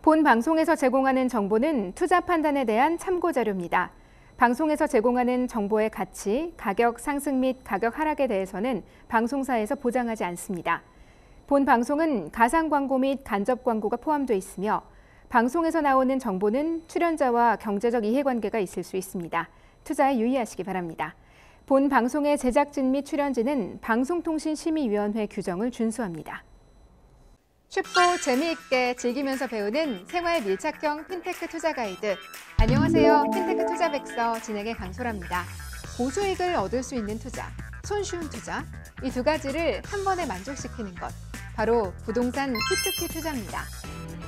본 방송에서 제공하는 정보는 투자 판단에 대한 참고 자료입니다. 방송에서 제공하는 정보의 가치, 가격 상승 및 가격 하락에 대해서는 방송사에서 보장하지 않습니다. 본 방송은 가상 광고 및 간접 광고가 포함되어 있으며 방송에서 나오는 정보는 출연자와 경제적 이해관계가 있을 수 있습니다. 투자에 유의하시기 바랍니다. 본 방송의 제작진 및 출연진은 방송통신심의위원회 규정을 준수합니다. 쉽고 재미있게 즐기면서 배우는 생활 밀착형 핀테크 투자 가이드. 안녕하세요. 핀테크 투자 백서 진행의 강소라입니다. 고수익을 얻을 수 있는 투자, 손쉬운 투자, 이 두 가지를 한 번에 만족시키는 것. 바로 부동산 P2P 투자입니다.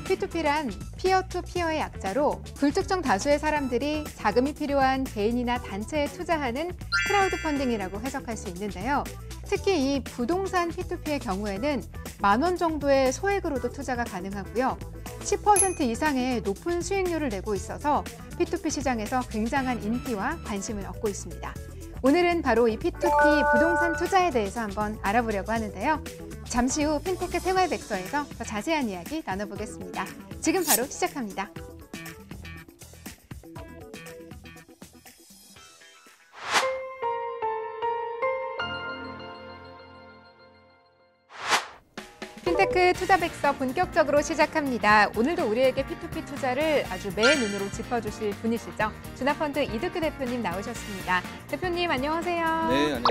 P2P란 피어 투 피어의 약자로 불특정 다수의 사람들이 자금이 필요한 개인이나 단체에 투자하는 크라우드 펀딩이라고 해석할 수 있는데요. 특히 이 부동산 P2P의 경우에는 10,000원 정도의 소액으로도 투자가 가능하고요. 10% 이상의 높은 수익률을 내고 있어서 P2P 시장에서 굉장한 인기와 관심을 얻고 있습니다. 오늘은 바로 이 P2P 부동산 투자에 대해서 한번 알아보려고 하는데요. 잠시 후 핀테크 생활백서에서 더 자세한 이야기 나눠보겠습니다. 지금 바로 시작합니다. 핀테크 투자백서 본격적으로 시작합니다. 오늘도 우리에게 P2P 투자를 아주 매 눈으로 짚어주실 분이시죠. 주나펀드 이득규 대표님 나오셨습니다. 대표님 안녕하세요. 네, 안녕하세요.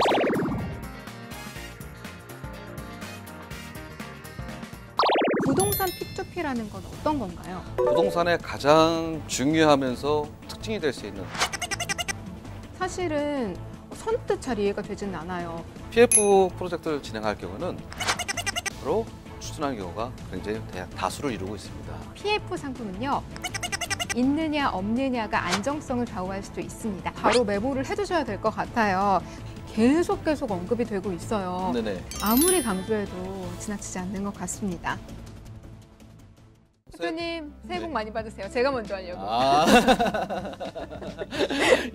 부동산 P2P라는 건 어떤 건가요? 부동산의 가장 중요하면서 특징이 될 수 있는 사실은 선뜻 잘 이해가 되지는 않아요. PF 프로젝트를 진행할 경우는 바로 추진하는 경우가 굉장히 다수를 이루고 있습니다. PF 상품은요. 있느냐 없느냐가 안정성을 좌우할 수도 있습니다. 바로 메모를 해두셔야 될 것 같아요. 계속 언급이 되고 있어요. 네네. 아무리 강조해도 지나치지 않는 것 같습니다. 대표님 새해 복 많이 받으세요. 제가 먼저 하려고.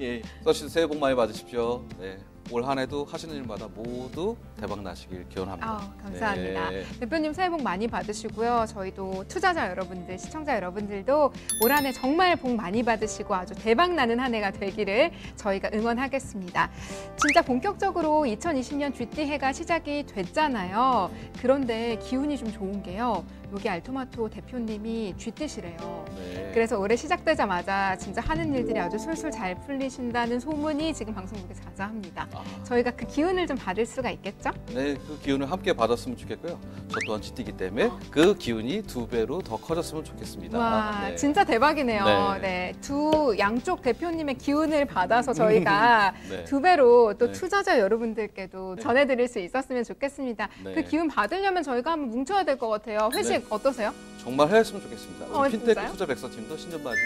예, 서씨 새해 복 많이 받으십시오. 네, 올 한 해도 하시는 일마다 모두 대박 나시길 기원합니다. 감사합니다. 네. 대표님 새해 복 많이 받으시고요. 저희도 투자자 여러분들, 시청자 여러분들도 올 한 해 정말 복 많이 받으시고 아주 대박 나는 한 해가 되기를 저희가 응원하겠습니다. 진짜 본격적으로 2020년 쥐띠 해가 시작이 됐잖아요. 그런데 기운이 좀 좋은 게요. 여기 알토마토 대표님이 쥐띠시래요. 네. 그래서 올해 시작되자마자 진짜 하는 일들이 아주 술술 잘 풀리신다는 소문이 지금 방송국에 자자합니다. 저희가 그 기운을 좀 받을 수가 있겠죠? 네, 그 기운을 함께 받았으면 좋겠고요. 저 또한 쥐띠기 때문에 그 기운이 2배로 더 커졌으면 좋겠습니다. 와, 네. 진짜 대박이네요. 네. 네, 두 양쪽 대표님의 기운을 받아서 저희가 네. 2배로 또 네. 투자자 여러분들께도 네. 전해드릴 수 있었으면 좋겠습니다. 네. 그 기운 받으려면 저희가 한번 뭉쳐야 될 것 같아요. 회식 네. 어떠세요? 정말 했으면 좋겠습니다. 우리 핀테크 진짜요? 투자 백서팀도 신전맞이로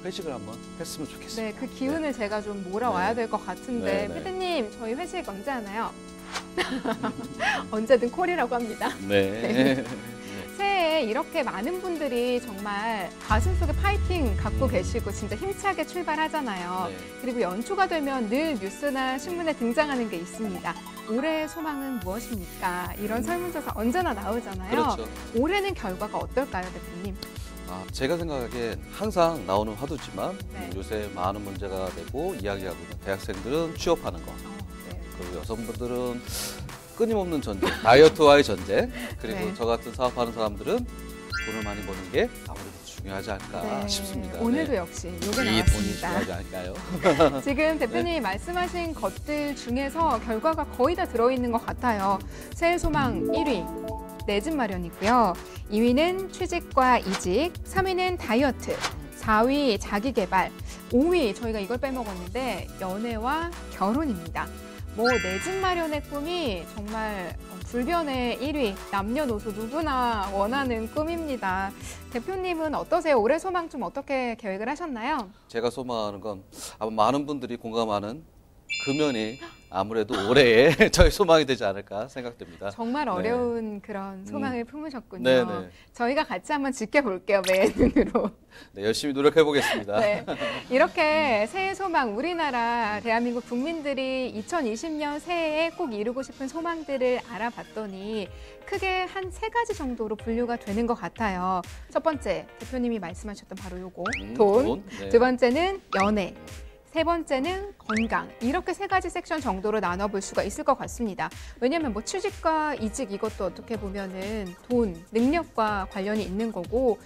회식을 한번 했으면 좋겠습니다. 네, 그 기운을 제가 좀 몰아와야 네. 될 것 같은데 네, 네. 피디님 저희 회식 언제 하나요? 언제든 콜이라고 합니다. 네. 새해에 이렇게 많은 분들이 정말 가슴속에 파이팅 갖고 계시고 진짜 힘차게 출발하잖아요. 네. 그리고 연초가 되면 늘 뉴스나 신문에 등장하는 게 있습니다. 올해의 소망은 무엇입니까? 이런 설문조사 언제나 나오잖아요. 그렇죠. 올해는 결과가 어떨까요, 대표님? 제가 생각하기엔 항상 나오는 화두지만 네. 요새 많은 문제가 되고 이야기하고 있는 대학생들은 취업하는 거, 네. 그리고 여성분들은 끊임없는 전쟁, 다이어트와의 전쟁, 그리고 네. 저 같은 사업하는 사람들은 돈을 많이 버는 게 아무래도 중요하지 않을까 네. 싶습니다. 오늘도 네. 역시 요게 이 돈이 나왔습니다. 중요하지 않을까요? 지금 대표님이 말씀하신 것들 중에서 결과가 거의 다 들어있는 것 같아요. 새해 소망 1위. 내 집 마련이고요. 2위는 취직과 이직, 3위는 다이어트, 4위 자기 개발, 5위 저희가 이걸 빼먹었는데 연애와 결혼입니다. 내 집 마련의 꿈이 정말 불변의 1위, 남녀노소 누구나 원하는 꿈입니다. 대표님은 어떠세요? 올해 소망 좀 어떻게 계획을 하셨나요? 제가 소망하는 건 아마 많은 분들이 공감하는 금연이 아무래도 올해의 저희 소망이 되지 않을까 생각됩니다. 정말 네. 어려운 그런 소망을 품으셨군요. 네네. 저희가 같이 한번 지켜볼게요, 매의 눈으로. 네, 열심히 노력해 보겠습니다. 네. 이렇게 새해 소망, 우리나라 대한민국 국민들이 2020년 새해에 꼭 이루고 싶은 소망들을 알아봤더니 크게 한 3가지 정도로 분류가 되는 것 같아요. 첫 번째, 대표님이 말씀하셨던 바로 요거, 돈. 네. 두 번째는 연애. 세 번째는 건강. 이렇게 3가지 sek션 정도로 나눠볼 수가 있을 것 같습니다. 왜냐하면 뭐 취직과 이직 이것도 어떻게 보면은 돈, 능력과 관련이 있는 거고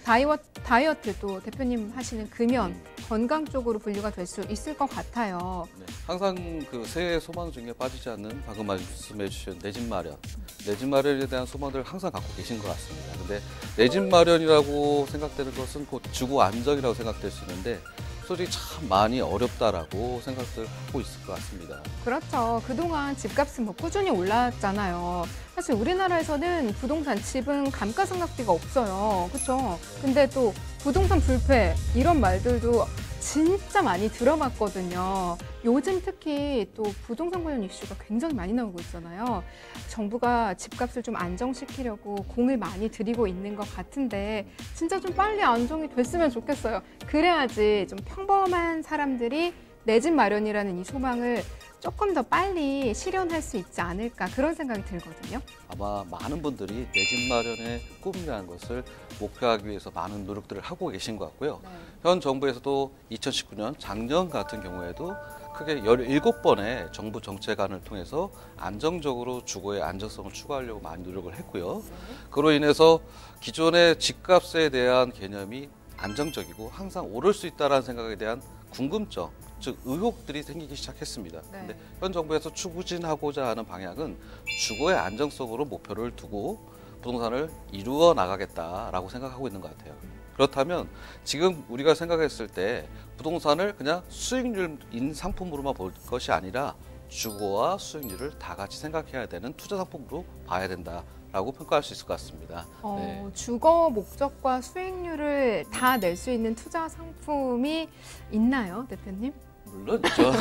다이어트도 대표님 하시는 금연, 건강 쪽으로 분류가 될 수 있을 것 같아요. 네, 항상 그 새해 소망 중에 빠지지 않는 방금 말씀해 주신 내 집 마련. 내 집 마련에 대한 소망들을 항상 갖고 계신 것 같습니다. 근데 내 집 마련이라고 생각되는 것은 곧 주거 안정이라고 생각될 수 있는데 솔직히 참 많이 어렵다라고 생각들 하고 있을 것 같습니다. 그렇죠. 그동안 집값은 뭐 꾸준히 올랐잖아요. 사실 우리나라에서는 부동산, 집은 감가상각비가 없어요. 그렇죠? 근데 또 부동산 불패 이런 말들도 진짜 많이 들어봤거든요. 요즘 특히 또 부동산 관련 이슈가 굉장히 많이 나오고 있잖아요. 정부가 집값을 좀 안정시키려고 공을 많이 들이고 있는 것 같은데 진짜 좀 빨리 안정이 됐으면 좋겠어요. 그래야지 좀 평범한 사람들이 내 집 마련이라는 이 소망을 조금 더 빨리 실현할 수 있지 않을까 그런 생각이 들거든요. 아마 많은 분들이 내 집 마련의 꿈이라는 것을 목표하기 위해서 많은 노력들을 하고 계신 것 같고요. 네. 현 정부에서도 2019년 작년 같은 경우에도 크게 17번의 정부 정책안을 통해서 안정적으로 주거의 안정성을 추구하려고 많이 노력을 했고요. 그로 인해서 기존의 집값에 대한 개념이 안정적이고 항상 오를 수 있다는 생각에 대한 궁금증, 즉 의혹들이 생기기 시작했습니다. 네. 근데 현 정부에서 추진하고자 하는 방향은 주거의 안정성으로 목표를 두고 부동산을 이루어 나가겠다라고 생각하고 있는 것 같아요. 그렇다면 지금 우리가 생각했을 때 부동산을 그냥 수익률인 상품으로만 볼 것이 아니라 주거와 수익률을 다 같이 생각해야 되는 투자 상품으로 봐야 된다라고 평가할 수 있을 것 같습니다. 네. 주거 목적과 수익률을 다 낼 수 있는 투자 상품이 있나요, 대표님? 물론 있죠.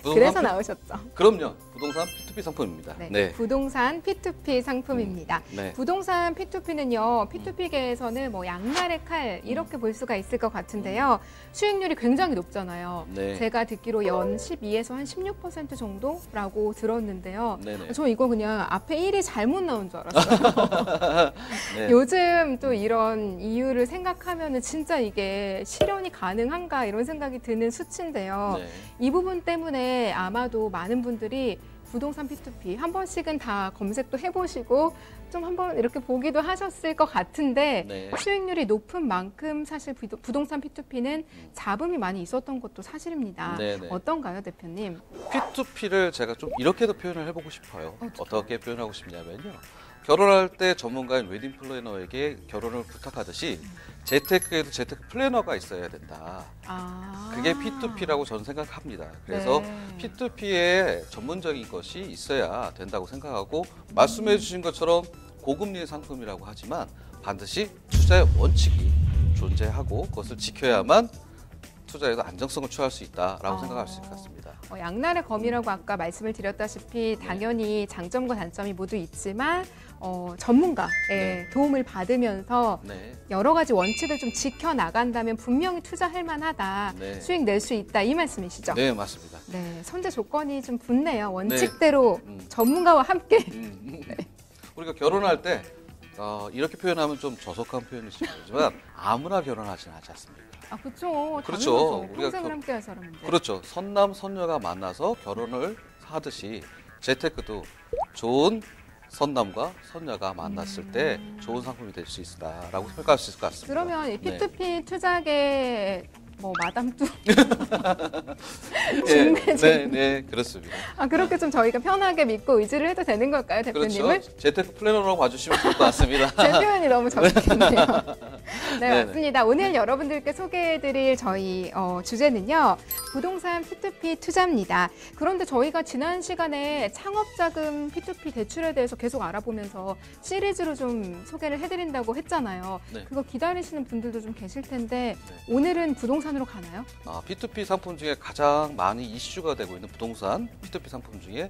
그래서 나오셨죠. 그럼요. 부동산 P2P 상품입니다. 네. 네. 부동산 P2P 상품입니다. 네. 부동산 P2P는요, P2P계에서는 뭐 양날의 칼 이렇게 볼 수가 있을 것 같은데요. 수익률이 굉장히 높잖아요. 네. 제가 듣기로 연 12에서 한 16% 정도라고 들었는데요. 네네. 저 이거 그냥 앞에 1이 잘못 나온 줄 알았어요. 네. 요즘 또 이런 이유를 생각하면은 진짜 이게 실현이 가능한가 이런 생각이 드는 수치인데요. 네. 이 부분 때문에 아마도 많은 분들이 부동산 P2P 한 번씩은 다 검색도 해보시고 좀 한번 이렇게 보기도 하셨을 것 같은데 네. 수익률이 높은 만큼 사실 부동산 P2P는 잡음이 많이 있었던 것도 사실입니다. 네네. 어떤가요, 대표님? P2P를 제가 좀 이렇게도 표현을 해보고 싶어요. 어떻게 표현하고 싶냐면요. 결혼할 때 전문가인 웨딩 플래너에게 결혼을 부탁하듯이 재테크에도 재테크 플래너가 있어야 된다. 그게 P2P라고 저는 생각합니다. 그래서 네. P2P에 전문적인 것이 있어야 된다고 생각하고 말씀해 주신 것처럼 고금리 상품이라고 하지만 반드시 투자의 원칙이 존재하고 그것을 지켜야만 투자에도 안정성을 취할 수 있다라고 생각할 수 있을 것 같습니다. 양날의 검이라고 아까 말씀을 드렸다시피 당연히 장점과 단점이 모두 있지만 전문가의 네. 도움을 받으면서 네. 여러 가지 원칙을 좀 지켜나간다면 분명히 투자할 만하다, 네. 수익 낼 수 있다 이 말씀이시죠? 네, 맞습니다. 네, 선제 조건이 좀 붙네요. 원칙대로 음. 전문가와 함께. 우리가 결혼할 때 이렇게 표현하면 좀 저속한 표현일 수 있지만 아무나 결혼하지는 않지 않습니까? 아, 그렇죠. 그렇죠. 당연하죠. 우리가 평생을 함께 할 사람인데. 그렇죠. 선남 선녀가 만나서 결혼을 하듯이 재테크도 좋은 선남과 선녀가 만났을 때 좋은 상품이 될 수 있다라고 평가할 수 있을 것 같습니다. 그러면 이 네. P2P 투자계 뭐 마담도 네, 그렇습니다. 그렇게 좀 저희가 편하게 믿고 의지를 해도 되는 걸까요, 대표님을? 그렇죠. 재테크 플래너라고 봐주시면 좋을 것 같습니다. 제 표현이 너무 적겠네요. 네, 맞습니다. 오늘 여러분들께 소개해드릴 저희 주제는요. 부동산 P2P 투자입니다. 그런데 저희가 지난 시간에 창업자금 P2P 대출에 대해서 계속 알아보면서 시리즈로 좀 소개를 해드린다고 했잖아요. 네. 그거 기다리시는 분들도 좀 계실 텐데 네. 오늘은 부동산으로 가나요? P2P 상품 중에 가장 많이 이슈가 되고 있는 부동산 P2P 상품 중에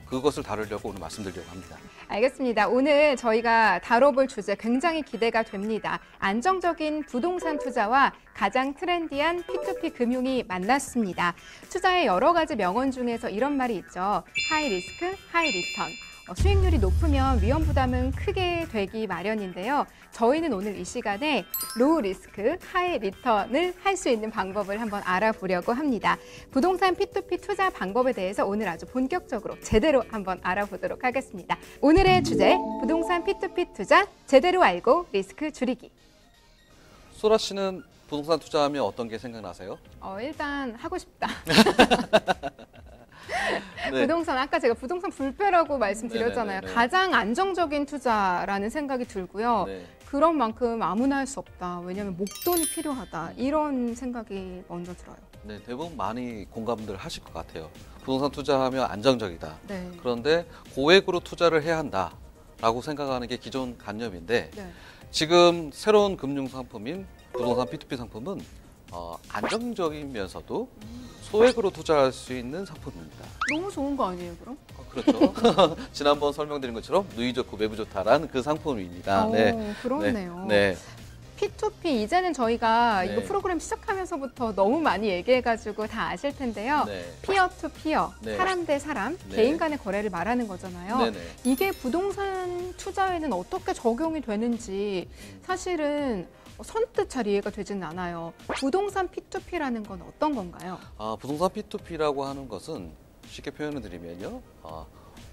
그것을 다루려고 오늘 말씀드리려고 합니다. 알겠습니다. 오늘 저희가 다뤄볼 주제 굉장히 기대가 됩니다. 안정적인 부동산 투자와 가장 트렌디한 P2P 금융이 만났습니다. 투자의 여러 가지 명언 중에서 이런 말이 있죠. 하이 리스크, 하이 리턴. 수익률이 높으면 위험 부담은 크게 되기 마련인데요. 저희는 오늘 이 시간에 로우 리스크, 하이 리턴을 할 수 있는 방법을 한번 알아보려고 합니다. 부동산 P2P 투자 방법에 대해서 오늘 아주 본격적으로 제대로 한번 알아보도록 하겠습니다. 오늘의 주제, 부동산 P2P 투자 제대로 알고 리스크 줄이기. 소라 씨는 부동산 투자하면 어떤 게 생각나세요? 일단 하고 싶다. 네. 부동산, 아까 제가 부동산 불패라고 말씀드렸잖아요. 네네네네. 가장 안정적인 투자라는 생각이 들고요. 네. 그런 만큼 아무나 할 수 없다. 왜냐하면 목돈이 필요하다. 이런 생각이 먼저 들어요. 네, 대부분 많이 공감들 하실 것 같아요. 부동산 투자하면 안정적이다. 네. 그런데 고액으로 투자를 해야 한다라고 생각하는 게 기존 관념인데 네. 지금 새로운 금융 상품인 부동산 P2P 상품은 안정적이면서도 소액으로 투자할 수 있는 상품입니다. 너무 좋은 거 아니에요, 그럼? 그렇죠. 지난번 설명드린 것처럼 누이 좋고 매부 좋다라는 그 상품입니다. 그렇네요. 네. P2P 이제는 저희가 네. 이거 프로그램 시작하면서부터 너무 많이 얘기해가지고 다 아실 텐데요. 네. 피어 투 피어, 네. 사람 대 사람, 네. 개인 간의 거래를 말하는 거잖아요. 네네. 이게 부동산 투자에는 어떻게 적용이 되는지 사실은 선뜻 잘 이해가 되지는 않아요. 부동산 P2P라는 건 어떤 건가요? 부동산 P2P라고 하는 것은 쉽게 표현을 드리면요.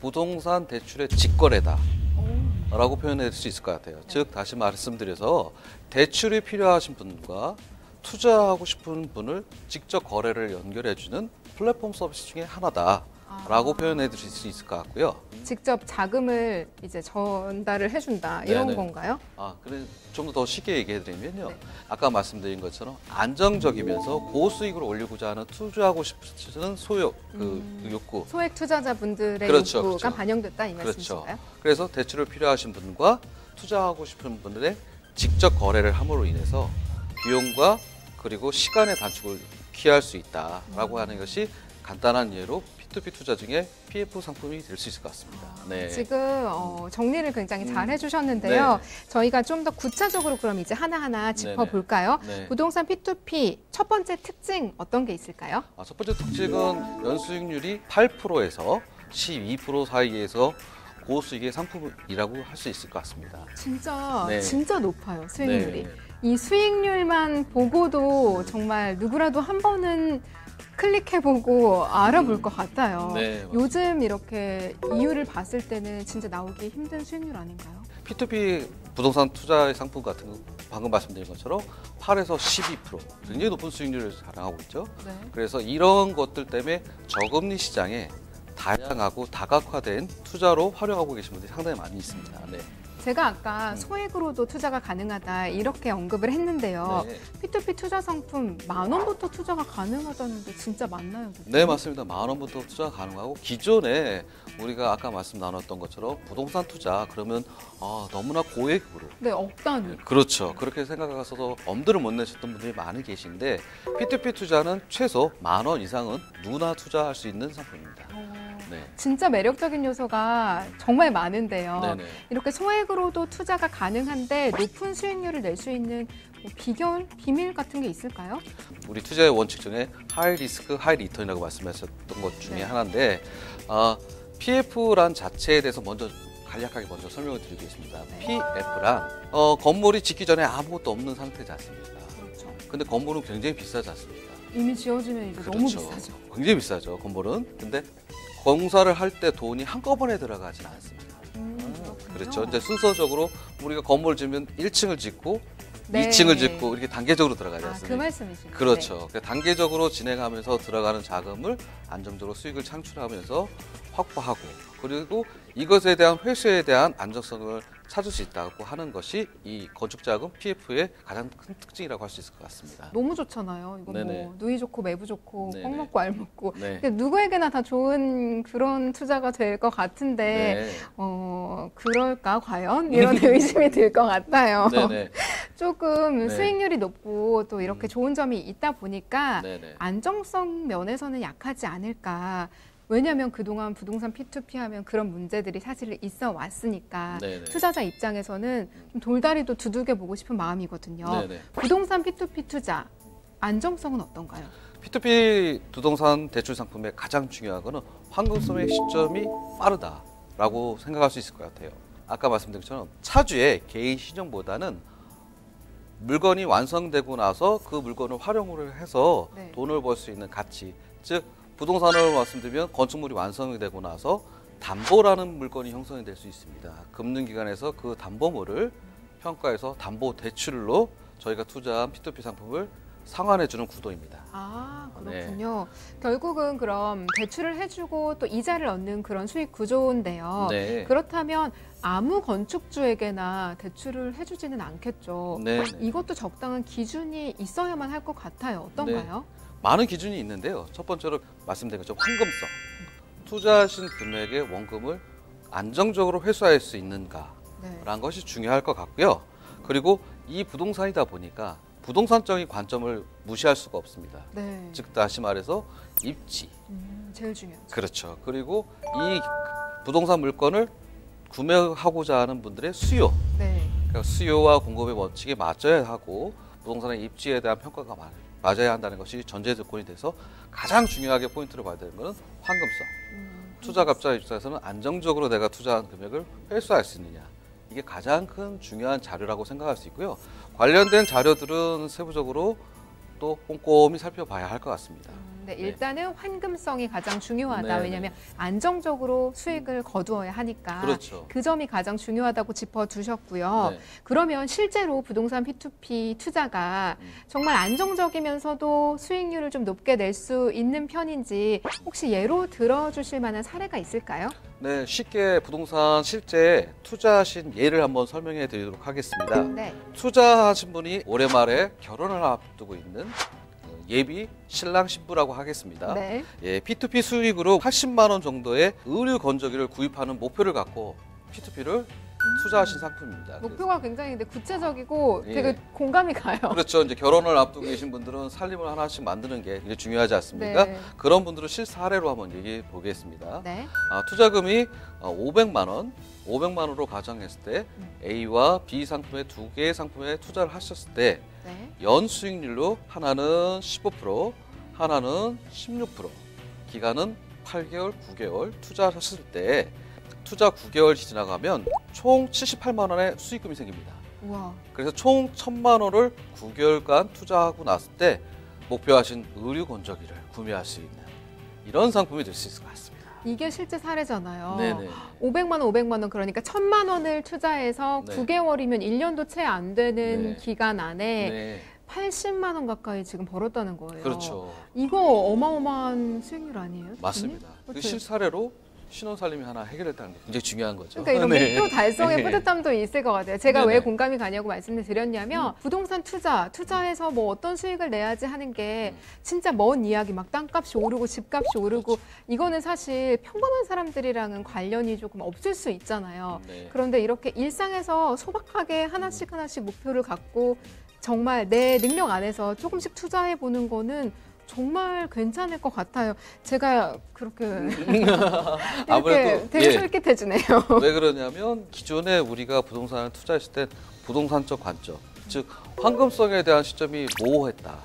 부동산 대출의 직거래다. 라고 표현할 수 있을 것 같아요. 네. 즉 다시 말씀드려서 대출이 필요하신 분과 투자하고 싶은 분을 직접 거래를 연결해주는 플랫폼 서비스 중에 하나다라고 표현해 드릴 수 있을 것 같고요. 직접 자금을 이제 전달을 해준다 이런 네네. 건가요? 그래 좀 더 쉽게 얘기해 드리면요. 네. 아까 말씀드린 것처럼 안정적이면서 고수익을 올리고자 하는 투자하고 싶으시는 소욕, 욕구. 소액 투자자분들의 그렇죠, 욕구가 그렇죠. 반영됐다 이 그렇죠. 말씀이신가요? 그래서 대출을 필요하신 분과 투자하고 싶은 분들의 직접 거래를 함으로 인해서 비용과 그리고 시간의 단축을 기할 수 있다라고 하는 것이 간단한 예로 P2P 투자 중에 PF 상품이 될 수 있을 것 같습니다. 네. 지금 정리를 굉장히 잘 해주셨는데요. 네. 저희가 좀 더 구체적으로 그럼 이제 하나하나 짚어볼까요? 네. 부동산 P2P 첫 번째 특징 어떤 게 있을까요? 첫 번째 특징은 연수익률이 8%에서 12% 사이에서 고수익의 상품이라고 할 수 있을 것 같습니다. 진짜 높아요, 수익률이. 네. 이 수익률만 보고도 정말 누구라도 한 번은 클릭해보고 알아볼 것 같아요. 네, 맞습니다. 요즘 이렇게 이유를 봤을 때는 진짜 나오기 힘든 수익률 아닌가요? P2P 부동산 투자의 상품 같은 거 방금 말씀드린 것처럼 8에서 12% 굉장히 높은 수익률을 자랑하고 있죠. 네. 그래서 이런 것들 때문에 저금리 시장에 다양하고 다각화된 투자로 활용하고 계신 분들이 상당히 많이 있습니다. 네. 제가 아까 소액으로도 투자가 가능하다 이렇게 언급을 했는데요. 네. P2P 투자 상품 10,000원부터 투자가 가능하다는데 진짜 맞나요? 네, 맞습니다. 10,000원부터 투자가 가능하고 기존에 우리가 아까 말씀 나눴던 것처럼 부동산 투자 그러면 너무나 고액으로 네, 억 단위. 그렇죠. 그렇게 생각하셔서 엄두를 못 내셨던 분들이 많이 계신데 P2P 투자는 최소 10,000원 이상은 누구나 투자할 수 있는 상품입니다. 네. 진짜 매력적인 요소가 정말 많은데요. 네네. 이렇게 소액으로도 투자가 가능한데 높은 수익률을 낼 수 있는 비결, 비밀 같은 게 있을까요? 우리 투자의 원칙 중에 하이 리스크, 하이 리턴이라고 말씀하셨던 것 중에 네. 하나인데 PF란 자체에 대해서 간략하게 먼저 설명을 드리겠습니다. 네. PF란 건물이 짓기 전에 아무것도 없는 상태지 않습니까? 그렇죠. 근데 건물은 굉장히 비싸지 않습니다. 이미 지어지면 이제 너무 비싸죠. 굉장히 비싸죠, 건물은. 근데 공사를 할 때 돈이 한꺼번에 들어가진 않습니다. 그렇군요. 그렇죠. 이제 순서적으로 우리가 건물 지으면 1층을 짓고 네. 2층을 짓고 이렇게 단계적으로 들어가지 그 않습니까? 말씀이시죠. 그렇죠. 네. 그러니까 단계적으로 진행하면서 들어가는 자금을 안정적으로 수익을 창출하면서 확보하고 그리고 이것에 대한 회수에 대한 안정성을 찾을 수 있다고 하는 것이 이 건축자금 PF의 가장 큰 특징이라고 할 수 있을 것 같습니다. 너무 좋잖아요. 이거 네네. 뭐 누이 좋고 매부 좋고 네네. 뻑 먹고 알 먹고 네. 누구에게나 다 좋은 그런 투자가 될 것 같은데 네. 그럴까 과연? 이런 의심이 들 것 같아요. 네네. 조금 네. 수익률이 높고 또 이렇게 좋은 점이 있다 보니까 네네. 안정성 면에서는 약하지 않을까. 왜냐하면 그동안 부동산 P2P 하면 그런 문제들이 사실 있어 왔으니까 네네. 투자자 입장에서는 좀 돌다리도 두들겨 보고 싶은 마음이거든요. 네네. 부동산 P2P 투자 안정성은 어떤가요? P2P 부동산 대출 상품의 가장 중요한 거는 환급성의 시점이 빠르다라고 생각할 수 있을 것 같아요. 아까 말씀드린 것처럼 차주의 개인 신용보다는 물건이 완성되고 나서 그 물건을 활용을 해서 네. 돈을 벌 수 있는 가치, 즉 부동산을 말씀드리면 건축물이 완성이 되고 나서 담보라는 물건이 형성이 될 수 있습니다. 금융기관에서 그 담보물을 평가해서 담보 대출로 저희가 투자한 P2P 상품을 상환해주는 구도입니다. 아, 그렇군요. 결국은 그럼 대출을 해주고 또 이자를 얻는 그런 수익 구조인데요. 네. 그렇다면 아무 건축주에게나 대출을 해주지는 않겠죠. 네. 이것도 적당한 기준이 있어야만 할 것 같아요. 어떤가요? 많은 기준이 있는데요. 첫 번째로 말씀드린 것처럼 환금성. 투자하신 금액의 원금을 안정적으로 회수할 수 있는가라는 네. 것이 중요할 것 같고요. 그리고 이 부동산이다 보니까 부동산적인 관점을 무시할 수가 없습니다. 네. 즉 다시 말해서 입지. 제일 중요하죠. 그렇죠. 그리고 이 부동산 물건을 구매하고자 하는 분들의 수요. 네. 그러니까 수요와 공급의 원칙에 맞춰야 하고 부동산의 입지에 대한 평가가 맞아야 한다는 것이 전제 조건이 돼서 가장 중요하게 포인트를 봐야 되는 것은 환금성. 투자갑자 입장에서는 안정적으로 내가 투자한 금액을 회수할 수 있느냐. 이게 가장 큰 중요한 자료라고 생각할 수 있고요. 관련된 자료들은 세부적으로 또 꼼꼼히 살펴봐야 할 것 같습니다. 네, 일단은 환금성이 가장 중요하다. 네, 왜냐하면 안정적으로 수익을 거두어야 하니까. 그렇죠. 그 점이 가장 중요하다고 짚어주셨고요. 네. 그러면 실제로 부동산 P2P 투자가 정말 안정적이면서도 수익률을 좀 높게 낼 수 있는 편인지 혹시 예로 들어주실 만한 사례가 있을까요? 네, 쉽게 부동산 실제 투자하신 예를 한번 설명해 드리도록 하겠습니다. 네. 투자하신 분이 올해 말에 결혼을 앞두고 있는 예비 신랑 신부라고 하겠습니다. 네. 예, P2P 수익으로 80만 원 정도의 의류 건조기를 구입하는 목표를 갖고 P2P를 투자하신 상품입니다. 목표가 굉장히 근데 구체적이고 예. 되게 공감이 가요. 그렇죠. 이제 결혼을 앞두고 계신 분들은 살림을 하나씩 만드는 게 이제 중요하지 않습니까? 네. 그런 분들은 실사례로 한번 얘기해 보겠습니다. 네. 투자금이 500만 원, 500만 원으로 가정했을 때 A와 B 상품의 두 개의 상품에 투자를 하셨을 때 네. 연 수익률로 하나는 15%, 하나는 16%, 기간은 8개월, 9개월 투자하셨을 때 투자 9개월 지나가면 총 78만 원의 수익금이 생깁니다. 우와. 그래서 총 1,000만 원을 9개월간 투자하고 났을 때 목표하신 의류 건조기를 구매할 수 있는 이런 상품이 될 수 있을 것 같습니다. 이게 실제 사례잖아요. 네네. 500만 원, 500만 원 그러니까 1,000만 원을 투자해서 네. 9개월이면 1년도 채 안 되는 네. 기간 안에 네, 80만 원 가까이 지금 벌었다는 거예요. 그렇죠. 이거 어마어마한 수익률 아니에요? 맞습니다. 그 어떻게? 실사례로 신혼살림이 하나 해결했다는 게 굉장히 중요한 거죠. 그러니까 이런 네. 목표 달성의 네. 뿌듯함도 있을 것 같아요. 제가 네네. 왜 공감이 가냐고 말씀을 드렸냐면 부동산 투자해서 뭐 어떤 수익을 내야지 하는 게 진짜 먼 이야기 막 땅값이 오르고 집값이 오르고 이거는 사실 평범한 사람들이랑은 관련이 조금 없을 수 있잖아요. 네. 그런데 이렇게 일상에서 소박하게 하나씩 목표를 갖고 정말 내 능력 안에서 조금씩 투자해 보는 거는 정말 괜찮을 것 같아요. 제가 그렇게 아무래도 되게 예. 솔깃해지네요. 왜 그러냐면 기존에 우리가 부동산을 투자했을 때 부동산적 관점, 즉 환금성에 대한 시점이 모호했다.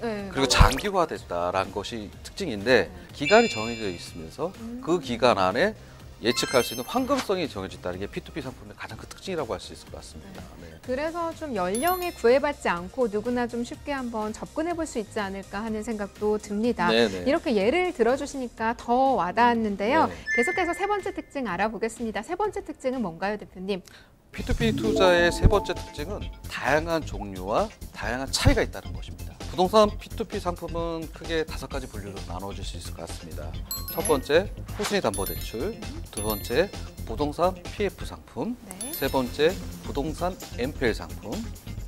네, 그리고 장기화됐다라는 것이 특징인데 기간이 정해져 있으면서 그 기간 안에 예측할 수 있는 환금성이 정해졌다는 게 P2P 상품의 가장 큰 특징이라고 할 수 있을 것 같습니다. 네. 그래서 좀 연령에 구애받지 않고 누구나 좀 쉽게 한번 접근해 볼 수 있지 않을까 하는 생각도 듭니다. 네네. 이렇게 예를 들어주시니까 더 와닿았는데요. 네. 계속해서 세 번째 특징 알아보겠습니다. 세 번째 특징은 뭔가요, 대표님? P2P 투자의 세 번째 특징은 다양한 종류와 다양한 차이가 있다는 것입니다. 부동산 P2P 상품은 크게 5가지 분류로 나눠질 수 있을 것 같습니다. 첫 번째, 후순위 담보대출. 두 번째, 부동산 PF 상품. 네. 세 번째, 부동산 MPL 상품.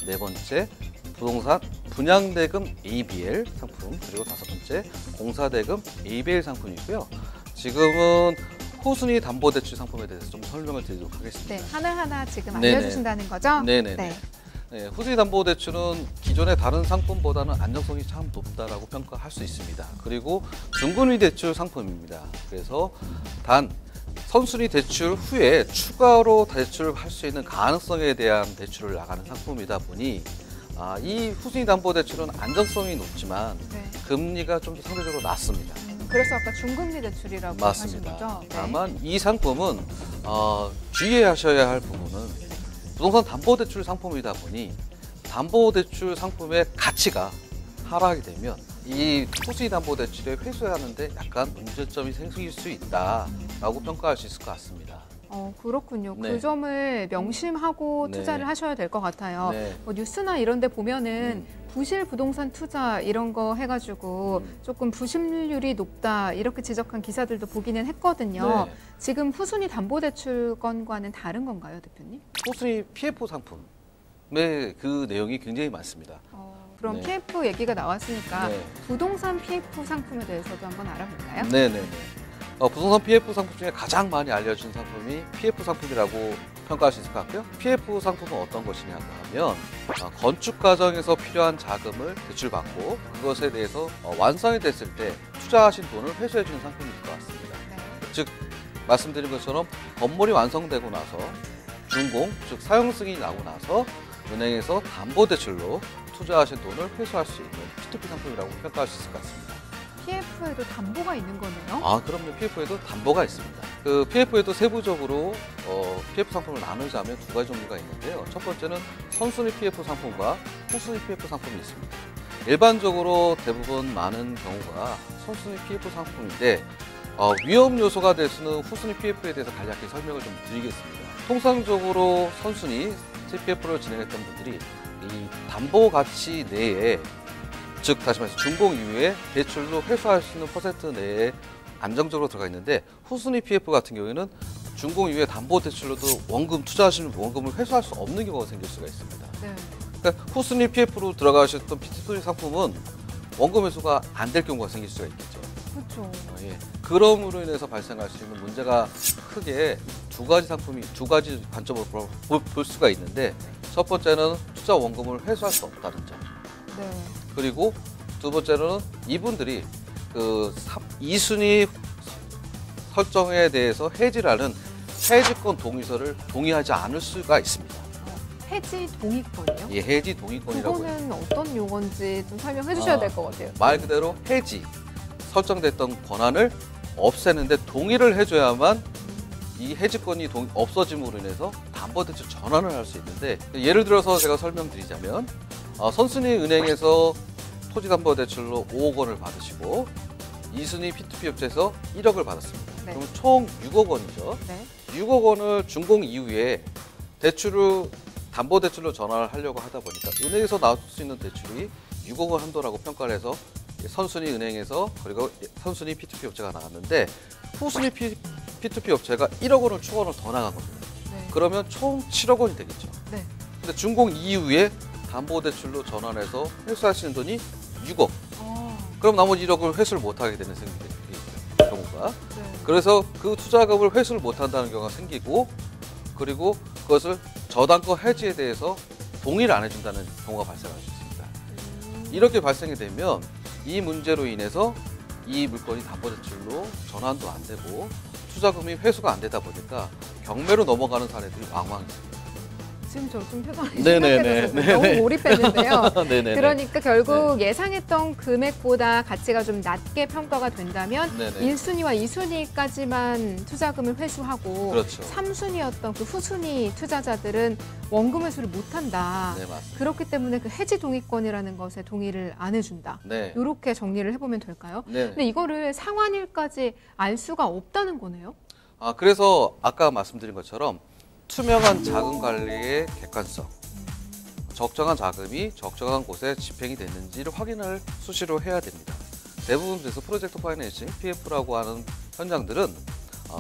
네 번째, 부동산 분양대금 ABL 상품. 그리고 다섯 번째, 공사대금 ABL 상품이고요. 지금은 후순위 담보대출 상품에 대해서 좀 설명을 드리도록 하겠습니다. 네, 하나하나 지금 네네. 알려주신다는 거죠? 네네네. 네. 네, 후순위 담보대출은 기존의 다른 상품보다는 안정성이 참 높다라고 평가할 수 있습니다. 그리고 중분위 대출 상품입니다. 그래서 단 선순위 대출 후에 추가로 대출할 수 있는 가능성에 대한 대출을 나가는 상품이다 보니 이 후순위 담보대출은 안정성이 높지만 네. 금리가 좀 더 상대적으로 낮습니다. 그래서 아까 중금리 대출이라고 맞습니다. 하신 거죠? 네. 다만 이 상품은 주의하셔야 할 부분은 부동산 담보대출 상품이다 보니 담보대출 상품의 가치가 하락하게 되면 이 후순위 담보대출에 회수하는데 약간 문제점이 생길 수 있다라고 평가할 수 있을 것 같습니다. 그렇군요. 네. 그 점을 명심하고 네. 투자를 하셔야 될 것 같아요. 네. 뭐 뉴스나 이런 데 보면은 부실 부동산 투자 이런 거 해가지고 조금 부실률이 높다 이렇게 지적한 기사들도 보기는 했거든요. 네. 지금 후순위 담보대출건과는 다른 건가요, 대표님? 후순위 PF 상품의 그 내용이 굉장히 많습니다. 그럼 네. PF 얘기가 나왔으니까 네. 부동산 PF 상품에 대해서도 한번 알아볼까요? 네네네. 부동산 PF 상품 중에 가장 많이 알려진 상품이 PF 상품이라고 평가할 수 있을 것 같고요. PF 상품은 어떤 것이냐고 하면 건축 과정에서 필요한 자금을 대출받고 그것에 대해서 완성이 됐을 때 투자하신 돈을 회수해 주는 상품일 것 같습니다. 네. 즉 말씀드린 것처럼 건물이 완성되고 나서 준공, 즉 사용 승인이 나고 나서 은행에서 담보대출로 투자하신 돈을 회수할 수 있는 P2P 상품이라고 평가할 수 있을 것 같습니다. PF에도 담보가 있는 거네요? 그럼요. PF에도 담보가 있습니다. 그 PF에도 세부적으로 PF 상품을 나누자면 두 가지 종류가 있는데요. 첫 번째는 선순위 PF 상품과 후순위 PF 상품이 있습니다. 일반적으로 대부분 많은 경우가 선순위 PF 상품인데 위험 요소가 될 수는 후순위 PF에 대해서 간략히 설명을 좀 드리겠습니다. 통상적으로 선순위 PF를 진행했던 분들이 이 담보 가치 내에 즉 다시 말해서 준공 이후에 대출로 회수할 수 있는 퍼센트 내에 안정적으로 들어가 있는데 후순위 PF 같은 경우에는 준공 이후에 담보 대출로도 원금 투자하시는 원금을 회수할 수 없는 경우가 생길 수가 있습니다. 네. 그러니까 후순위 PF로 들어가셨던 P2P 상품은 원금 회수가 안 될 경우가 생길 수가 있겠죠. 그렇죠. 예. 그럼으로 인해서 발생할 수 있는 문제가 크게 두 가지 관점으로 볼 수가 있는데 첫 번째는 투자 원금을 회수할 수 없다는 점. 네. 그리고 두 번째로는 이분들이 그 2순위 설정에 대해서 해지라는 해지권 동의서를 동의하지 않을 수가 있습니다. 해지 동의권이요? 이 해지 동의권이라고 해요. 그거는 어떤 용어인지 좀 설명해 주셔야 될 것 같아요. 말 그대로 해지, 설정됐던 권한을 없애는데 동의를 해줘야만 이 해지권이 없어짐으로 인해서 담보대출 전환을 할 수 있는데 예를 들어서 제가 설명드리자면 선순위 은행에서 토지담보대출로 5억 원을 받으시고 2순위 P2P 업체에서 1억을 받았습니다. 네. 그럼 총 6억 원이죠. 네. 6억 원을 준공 이후에 대출을 담보대출로 전환을 하려고 하다 보니까 은행에서 나올 수 있는 대출이 6억 원 한도라고 평가를 해서 선순위 은행에서 그리고 선순위 P2P 업체가 나왔는데 후순위 P2P 업체가 1억 원을 추가로 더 나가거든요. 네. 그러면 총 7억 원이 되겠죠. 네. 근데 준공 이후에 담보대출로 전환해서 회수하시는 돈이 6억. 그럼 나머지 1억을 회수를 못하게 되는 경우가. 네. 그래서 그 투자금을 회수를 못한다는 경우가 생기고 그리고 그것을 저당권 해지에 대해서 동의를 안 해준다는 경우가 발생할 수 있습니다. 이렇게 발생이 되면 이 문제로 인해서 이 물건이 담보대출로 전환도 안 되고 투자금이 회수가 안 되다 보니까 경매로 넘어가는 사례들이 왕왕 있습니다. 지금 저 좀 표정이 네네네. 심각해져서 너무 몰입했는데요. 네네네. 그러니까 결국 예상했던 금액보다 가치가 좀 낮게 평가가 된다면 네네. 1순위와 2순위까지만 투자금을 회수하고 그렇죠. 3순위였던 그 후순위 투자자들은 원금 회수를 못한다. 네, 맞습니다. 그렇기 때문에 그 해지 동의권이라는 것에 동의를 안 해준다. 네. 이렇게 정리를 해보면 될까요? 네. 근데 이거를 상환일까지 알 수가 없다는 거네요? 그래서 아까 말씀드린 것처럼 투명한 자금 관리의 객관성, 적정한 자금이 적정한 곳에 집행이 됐는지를 확인을 수시로 해야 됩니다. 대부분에서 프로젝트 파이낸싱, PF라고 하는 현장들은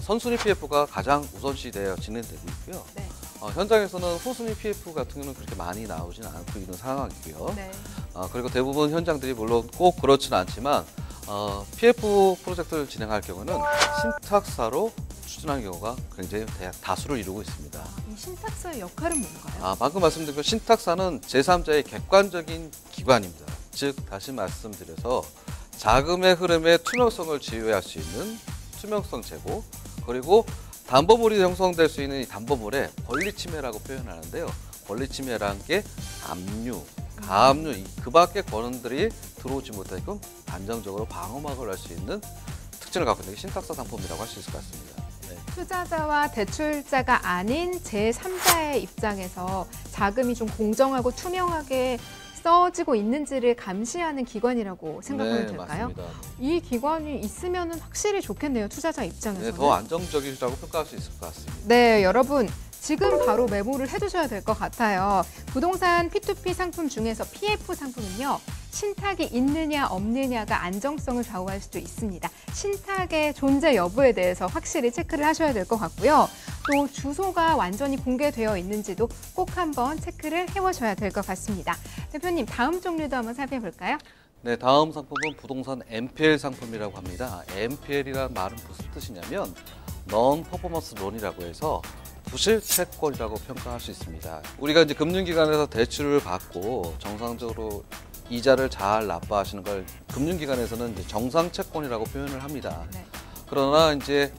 선순위 PF가 가장 우선시되어 진행되고 있고요. 네. 현장에서는 후순위 PF 같은 경우는 그렇게 많이 나오지는 않고 있는 상황이고요. 네. 그리고 대부분 현장들이 물론 꼭 그렇지는 않지만 PF 프로젝트를 진행할 경우는 신탁사로 추진하는 경우가 굉장히 다수를 이루고 있습니다. 이 신탁사의 역할은 뭔가요? 방금 말씀드린 것 신탁사는 제3자의 객관적인 기관입니다. 즉 다시 말씀드려서 자금의 흐름의 투명성을 지휘할 수 있는 투명성 제고, 그리고 담보물이 형성될 수 있는 이 담보물의 권리 침해라고 표현하는데요. 권리 침해라는 게 압류, 가압류, 그 밖의 권한들이 들어오지 못하게끔 안정적으로 방어막을 할 수 있는 특징을 갖고 있는 게 신탁사 상품이라고 할 수 있을 것 같습니다. 네. 투자자와 대출자가 아닌 제3자의 입장에서 자금이 좀 공정하고 투명하게 써지고 있는지를 감시하는 기관이라고 생각하면 될까요? 맞습니다. 이 기관이 있으면 확실히 좋겠네요, 투자자 입장에서는. 더 안정적이라고 평가할 수 있을 것 같습니다. 네, 여러분. 지금 바로 메모를 해두셔야 될 것 같아요. 부동산 P2P 상품 중에서 PF 상품은요. 신탁이 있느냐 없느냐가 안정성을 좌우할 수도 있습니다. 신탁의 존재 여부에 대해서 확실히 체크를 하셔야 될 것 같고요. 또 주소가 완전히 공개되어 있는지도 꼭 한번 체크를 해보셔야 될 것 같습니다. 대표님, 다음 종류도 한번 살펴볼까요? 네, 다음 상품은 부동산 NPL 상품이라고 합니다. NPL이라는 말은 무슨 뜻이냐면 Non Performance Loan이라고 해서 부실 채권이라고 평가할 수 있습니다. 우리가 이제 금융기관에서 대출을 받고 정상적으로 이자를 잘 납부하시는 걸 금융기관에서는 이제 정상 채권이라고 표현을 합니다. 네. 그러나 이제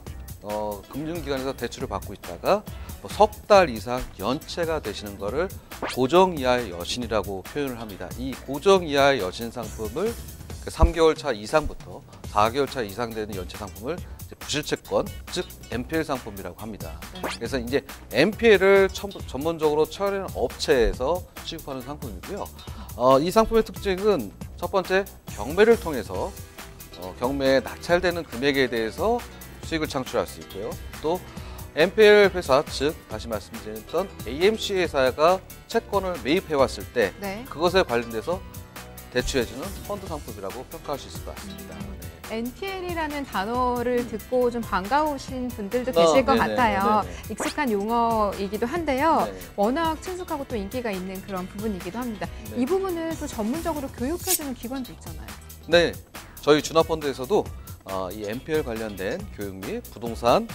금융기관에서 대출을 받고 있다가 석 달 이상 연체가 되시는 거를 고정 이하의 여신이라고 표현을 합니다. 이 고정 이하의 여신 상품을 3개월 차 이상부터 4개월 차 이상 되는 연체 상품을 부실채권, 즉 NPL 상품이라고 합니다. 네. 그래서 이제 NPL을 전문적으로 처리하는 업체에서 취급하는 상품이고요. 이 상품의 특징은 첫 번째 경매를 통해서 경매에 낙찰되는 금액에 대해서 수익을 창출할 수 있고요. 또 NPL 회사, 즉 다시 말씀드렸던 AMC 회사가 채권을 매입해 왔을 때 네. 그것에 관련돼서 대출해주는 펀드 상품이라고 평가할 수 있을 것 같습니다. NPL이라는 단어를 듣고 좀 반가우신 분들도 계실 것 같아요. 익숙한 용어이기도 한데요. 워낙 친숙하고 또 인기가 있는 그런 부분이기도 합니다. 이 부분을 또 전문적으로 교육해주는 기관도 있잖아요. 네, 저희 준화펀드에서도 이 NPL 관련된 교육 및 부동산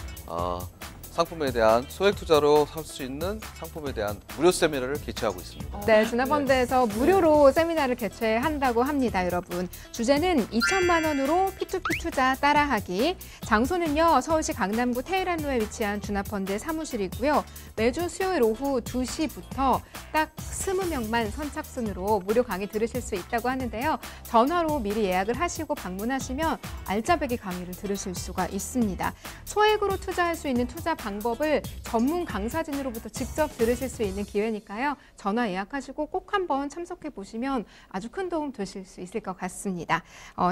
상품에 대한 소액 투자로 살 수 있는 상품에 대한 무료 세미나를 개최하고 있습니다. 네, 준화펀드에서 무료로 세미나를 개최한다고 합니다, 여러분. 주제는 2천만 원으로 P2P 투자 따라하기. 장소는요, 서울시 강남구 태일한로에 위치한 준화펀드의 사무실이고요. 매주 수요일 오후 2시부터 딱 20명만 선착순으로 무료 강의 들으실 수 있다고 하는데요. 전화로 미리 예약을 하시고 방문하시면 알짜배기 강의를 들으실 수가 있습니다. 소액으로 투자할 수 있는 투자 방법을 전문 강사진으로부터 직접 들으실 수 있는 기회니까요. 전화 예약하시고 꼭 한번 참석해 보시면 아주 큰 도움 되실 수 있을 것 같습니다.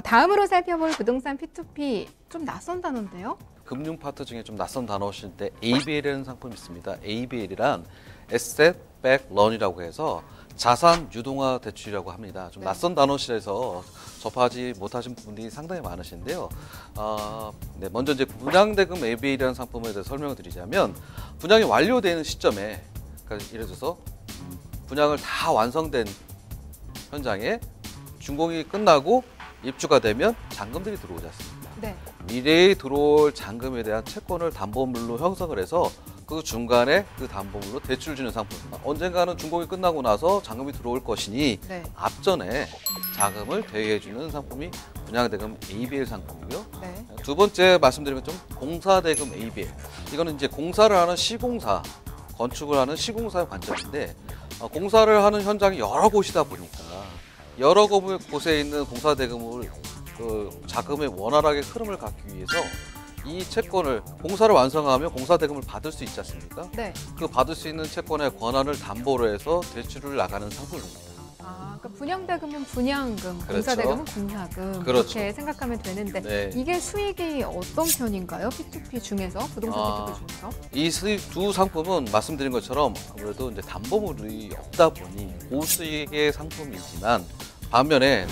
다음으로 살펴볼 부동산 P2P 좀 낯선 단어인데요. 금융 파트 중에 좀 낯선 단어실 때 ABL이라는 상품이 있습니다. ABL이란 Asset Backed Loan이라고 해서 자산 유동화 대출이라고 합니다. 좀 낯선 단어실에서 접하지 못하신 분들이 상당히 많으신데요. 먼저 이제 분양대금 ABL이라는 상품에 대해서 설명을 드리자면 분양이 완료되는 시점에, 그러니까 예를 들어서 분양을 다 완성된 현장에 준공이 끝나고 입주가 되면 잔금들이 들어오지 않습니까? 네. 미래에 들어올 잔금에 대한 채권을 담보물로 형성을 해서 그 중간에 그 담보물로 대출을 주는 상품. 언젠가는 준공이 끝나고 나서 잔금이 들어올 것이니 네. 앞전에 자금을 대여해주는 상품이 분양대금 ABL 상품이고요. 네. 두 번째 말씀드리면 좀 공사대금 ABL. 이거는 이제 공사를 하는 시공사, 건축을 하는 시공사의 관점인데 공사를 하는 현장이 여러 곳이다 보니까 여러 곳에 있는 공사대금을 자금의 원활하게 흐름을 갖기 위해서 이 채권을 공사를 완성하면 공사대금을 받을 수 있지 않습니까? 네. 그 받을 수 있는 채권의 권한을 담보로 해서 대출을 나가는 상품입니다. 그러니까 분양대금은 분양금, 그렇죠. 공사대금은 공사금 그렇죠. 이렇게 생각하면 되는데 네. 이게 수익이 어떤 편인가요? P2P 중에서, 부동산 P2P 중에서? 이 두 상품은 말씀드린 것처럼 아무래도 이제 담보물이 없다 보니 고수익의 상품이지만 반면에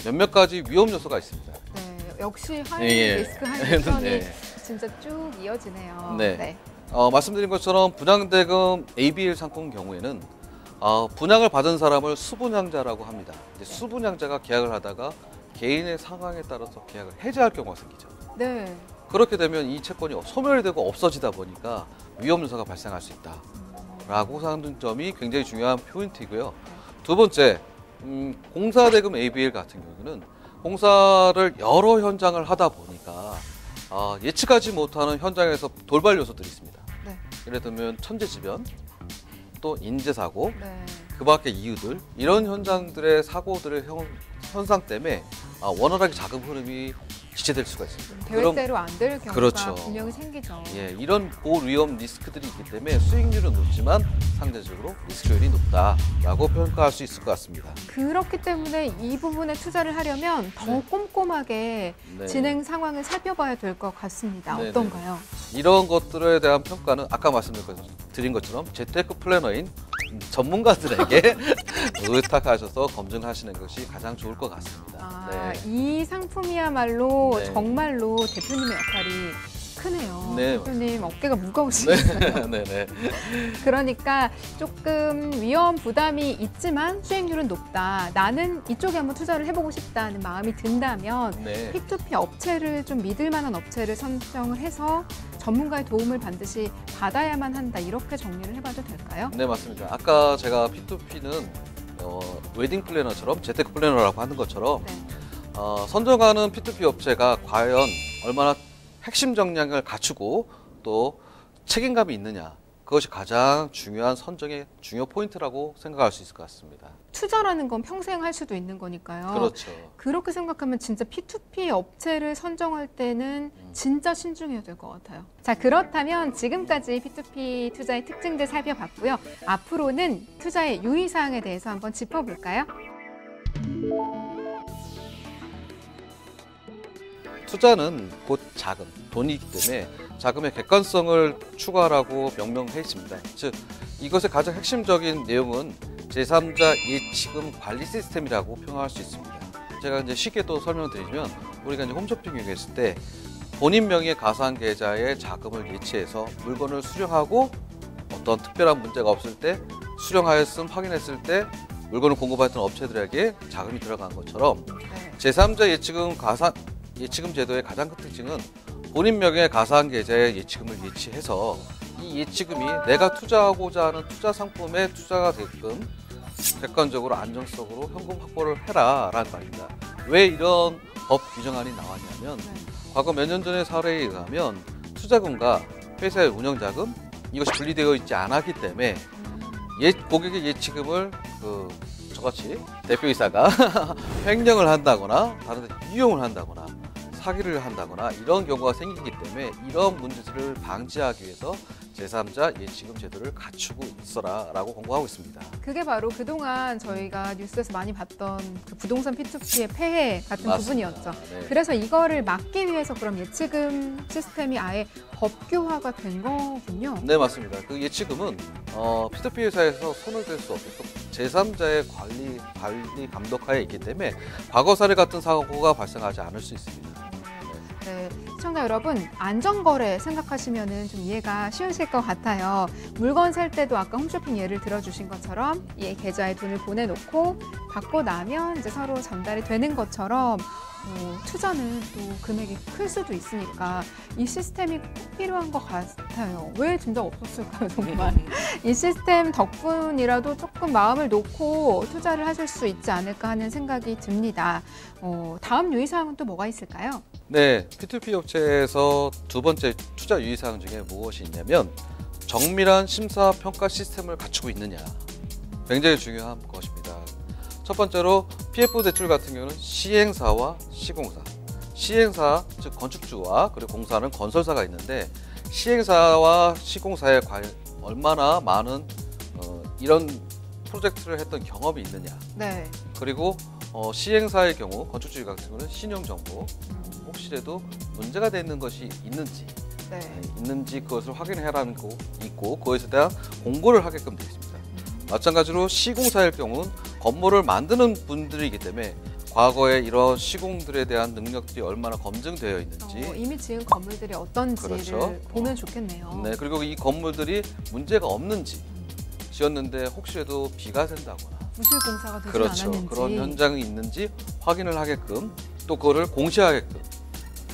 몇몇 가지 위험 요소가 있습니다. 네, 역시 하이 예. 리스크 하이 리턴이 네. 진짜 쭉 이어지네요. 네. 말씀드린 것처럼 분양대금 ABL 상품 경우에는 분양을 받은 사람을 수분양자라고 합니다. 이제 수분양자가 계약을 하다가 개인의 상황에 따라서 계약을 해지할 경우가 생기죠. 네. 그렇게 되면 이 채권이 소멸되고 없어지다 보니까 위험 요소가 발생할 수 있다라고 하는 점이 굉장히 중요한 포인트이고요. 두 번째, 공사대금 ABL 같은 경우는 공사를 여러 현장을 하다 보니까 예측하지 못하는 현장에서 돌발 요소들이 있습니다. 네. 예를 들면 천재지변, 또 인재사고, 네. 그 밖의 이유들, 이런 현장들의 사고들의 현상 때문에 원활하게 자금 흐름이 지체될 수가 있습니다. 계획대로 안 될 경우가 그렇죠. 분명히 생기죠. 예, 이런 고위험 리스크들이 있기 때문에 수익률은 높지만 상대적으로 리스크율이 높다라고 평가할 수 있을 것 같습니다. 그렇기 때문에 이 부분에 투자를 하려면 더 꼼꼼하게 네. 진행 상황을 살펴봐야 될 것 같습니다. 네네. 어떤가요? 이런 것들에 대한 평가는 아까 말씀드린 것처럼 재테크 플래너인 전문가들에게 의탁하셔서 검증하시는 것이 가장 좋을 것 같습니다. 네. 이 상품이야말로 네. 정말로 대표님의 역할이 크네요. 네. 대표님 어깨가 무거우시겠어요. 네네. 그러니까 조금 위험 부담이 있지만 수익률은 높다. 나는 이쪽에 한번 투자를 해보고 싶다는 마음이 든다면 네. P2P 업체를 좀 믿을 만한 업체를 선정을 해서 전문가의 도움을 반드시 받아야만 한다. 이렇게 정리를 해봐도 될까요? 네, 맞습니다. 아까 제가 P2P는 웨딩 플래너처럼 재테크 플래너라고 하는 것처럼 네. 선정하는 P2P 업체가 과연 얼마나 핵심 역량을 갖추고 또 책임감이 있느냐, 그것이 가장 중요한 선정의 중요 포인트라고 생각할 수 있을 것 같습니다. 투자라는 건 평생 할 수도 있는 거니까요. 그렇죠. 그렇게 생각하면 진짜 P2P 업체를 선정할 때는 진짜 신중해야 될 것 같아요. 자, 그렇다면 지금까지 P2P 투자의 특징들 살펴봤고요. 앞으로는 투자의 유의사항에 대해서 한번 짚어볼까요? 투자는 곧 자금, 돈이기 때문에 자금의 객관성을 추구하라고 명명해 있습니다. 즉, 이것의 가장 핵심적인 내용은 제3자 예치금 관리 시스템이라고 표현할 수 있습니다. 제가 이제 쉽게 또 설명드리면, 우리가 이제 홈쇼핑에 했을 때 본인 명의의 가상 계좌에 자금을 예치해서 물건을 수령하고 어떤 특별한 문제가 없을 때 수령하였음 확인했을 때 물건을 공급했던 업체들에게 자금이 들어간 것처럼 제3자 예치금 제도의 가장 큰 특징은 본인 명의의 가상 계좌에 예치금을 예치해서 이 예치금이 내가 투자하고자 하는 투자 상품에 투자가 되게끔 객관적으로 안정성으로 현금 확보를 해라라는 말입니다. 왜 이런 법 규정안이 나왔냐면 과거 몇 년 전의 사례에 의하면 투자금과 회사의 운영자금 이것이 분리되어 있지 않았기 때문에 고객의 예치금을 저같이 대표이사가 횡령을 한다거나 다른 데 이용을 한다거나 사기를 한다거나 이런 경우가 생기기 때문에 이런 문제들을 방지하기 위해서 제3자 예치금 제도를 갖추고 있어라라고 권고하고 있습니다. 그게 바로 그동안 저희가 뉴스에서 많이 봤던 그 부동산 P2P의 폐해 같은 맞습니다. 부분이었죠. 네. 그래서 이거를 막기 위해서 그럼 예치금 시스템이 아예 법규화가 된 거군요. 네, 맞습니다. 그 예치금은 P2P 회사에서 손을 댈 수 없고 제3자의 관리 감독하에 있기 때문에 과거 사례 같은 사고가 발생하지 않을 수 있습니다. 네, 시청자 여러분, 안전거래 생각하시면 좀 이해가 쉬우실 것 같아요. 물건 살 때도 아까 홈쇼핑 예를 들어주신 것처럼 이 계좌에 돈을 보내놓고 받고 나면 이제 서로 전달이 되는 것처럼 투자는 또 금액이 클 수도 있으니까 이 시스템이 꼭 필요한 것 같아요. 왜 진짜 없었을까요, 정말? 이 시스템 덕분이라도 조금 마음을 놓고 투자를 하실 수 있지 않을까 하는 생각이 듭니다. 다음 유의사항은 또 뭐가 있을까요? 네, P2P 업체에서 두 번째 투자 유의사항 중에 무엇이 있냐면 정밀한 심사 평가 시스템을 갖추고 있느냐, 굉장히 중요한 것입니다. 첫 번째로 PF 대출 같은 경우는 시행사와 시공사, 시행사 즉 건축주와 그리고 공사는 건설사가 있는데 시행사와 시공사에 얼마나 많은 이런 프로젝트를 했던 경험이 있느냐. 네. 그리고 시행사의 경우 건축주의 같은 경우는 신용정보, 혹시라도 문제가 되는 것이 있는지 네. 있는지 그것을 확인해라는 거 있고 그것에 대한 공고를 하게끔 되어 있습니다. 마찬가지로 시공사일 경우는 건물을 만드는 분들이기 때문에 과거에 이런 시공들에 대한 능력들이 얼마나 검증되어 있는지 이미 지은 건물들이 어떤지를 그렇죠. 보면 좋겠네요. 네, 그리고 이 건물들이 문제가 없는지 지었는데 혹시라도 비가 샌다거나 부실 공사가 되지 그렇죠. 않았는지. 그런 현장이 있는지 확인을 하게끔 또 그거를 공시하게끔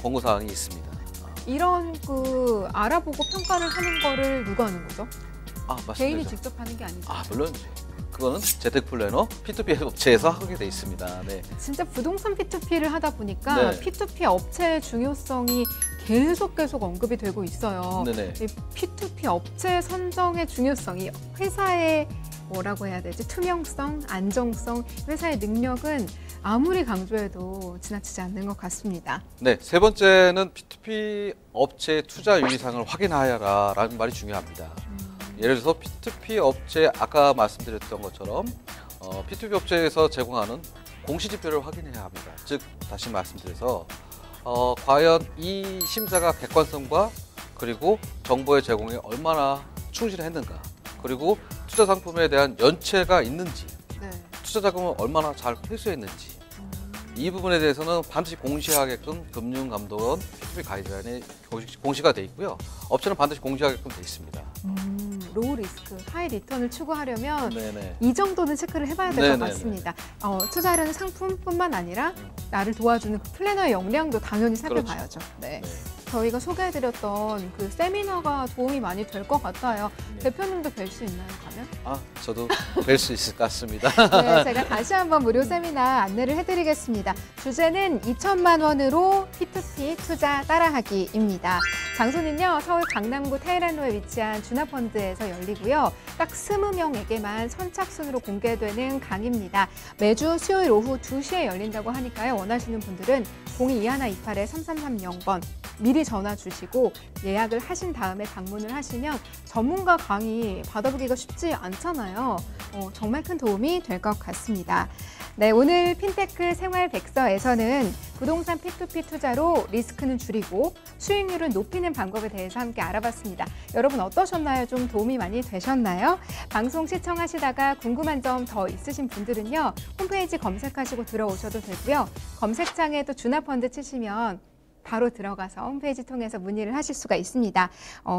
권고사항이 있습니다. 이런 알아보고 평가를 하는 거를 누가 하는 거죠? 맞습니다. 개인이 직접 하는 게 아니죠. 물론이죠. 그거는 재택플래너 P2P 업체에서 하게 돼 있습니다. 네. 진짜 부동산 P2P를 하다 보니까 네. P2P 업체의 중요성이 계속 언급이 되고 있어요. 네네. 이 P2P 업체 선정의 중요성이 회사의 뭐라고 해야 되지? 투명성, 안정성, 회사의 능력은 아무리 강조해도 지나치지 않는 것 같습니다. 네, 세 번째는 P2P 업체의 투자 유의사항을 확인하여라라는 말이 중요합니다. 예를 들어서 P2P 업체 아까 말씀드렸던 것처럼 P2P 업체에서 제공하는 공시지표를 확인해야 합니다. 즉 다시 말씀드려서 과연 이 심사가 객관성과 그리고 정보의 제공에 얼마나 충실했는가, 그리고 투자 상품에 대한 연체가 있는지, 네. 투자 자금을 얼마나 잘 회수했는지 이 부분에 대해서는 반드시 공시하게끔 금융감독원 P2P 가이드라인에 공시가 돼 있고요. 업체는 반드시 공시하게끔 돼 있습니다. 로우 리스크, 하이 리턴을 추구하려면 네네. 이 정도는 체크를 해봐야 될 것 네네네. 같습니다. 투자하려는 상품뿐만 아니라 나를 도와주는 그 플래너의 역량도 당연히 살펴봐야죠. 네. 네. 저희가 소개해드렸던 그 세미나가 도움이 많이 될 것 같아요. 네. 대표님도 뵐 수 있나요, 가면? 저도 뵐 수 있을 것 같습니다. 네, 제가 다시 한번 무료 세미나 안내를 해드리겠습니다. 주제는 2천만 원으로 P2P 투자 따라하기입니다. 장소는요, 서울 강남구 테헤란로에 위치한 주나펀드에서 열리고요. 딱 20명에게만 선착순으로 공개되는 강의입니다. 매주 수요일 오후 2시에 열린다고 하니까요. 원하시는 분들은 022128-3330번 미리 전화 주시고 예약을 하신 다음에 방문을 하시면 전문가 강의 받아보기가 쉽지 않잖아요. 정말 큰 도움이 될 것 같습니다. 네, 오늘 핀테크 생활백서에서는 부동산 P2P 투자로 리스크는 줄이고 수익률을 높이는 방법에 대해서 함께 알아봤습니다. 여러분 어떠셨나요? 좀 도움이 많이 되셨나요? 방송 시청하시다가 궁금한 점 더 있으신 분들은요. 홈페이지 검색하시고 들어오셔도 되고요. 검색창에 또 주나펀드 치시면 바로 들어가서 홈페이지 통해서 문의를 하실 수가 있습니다.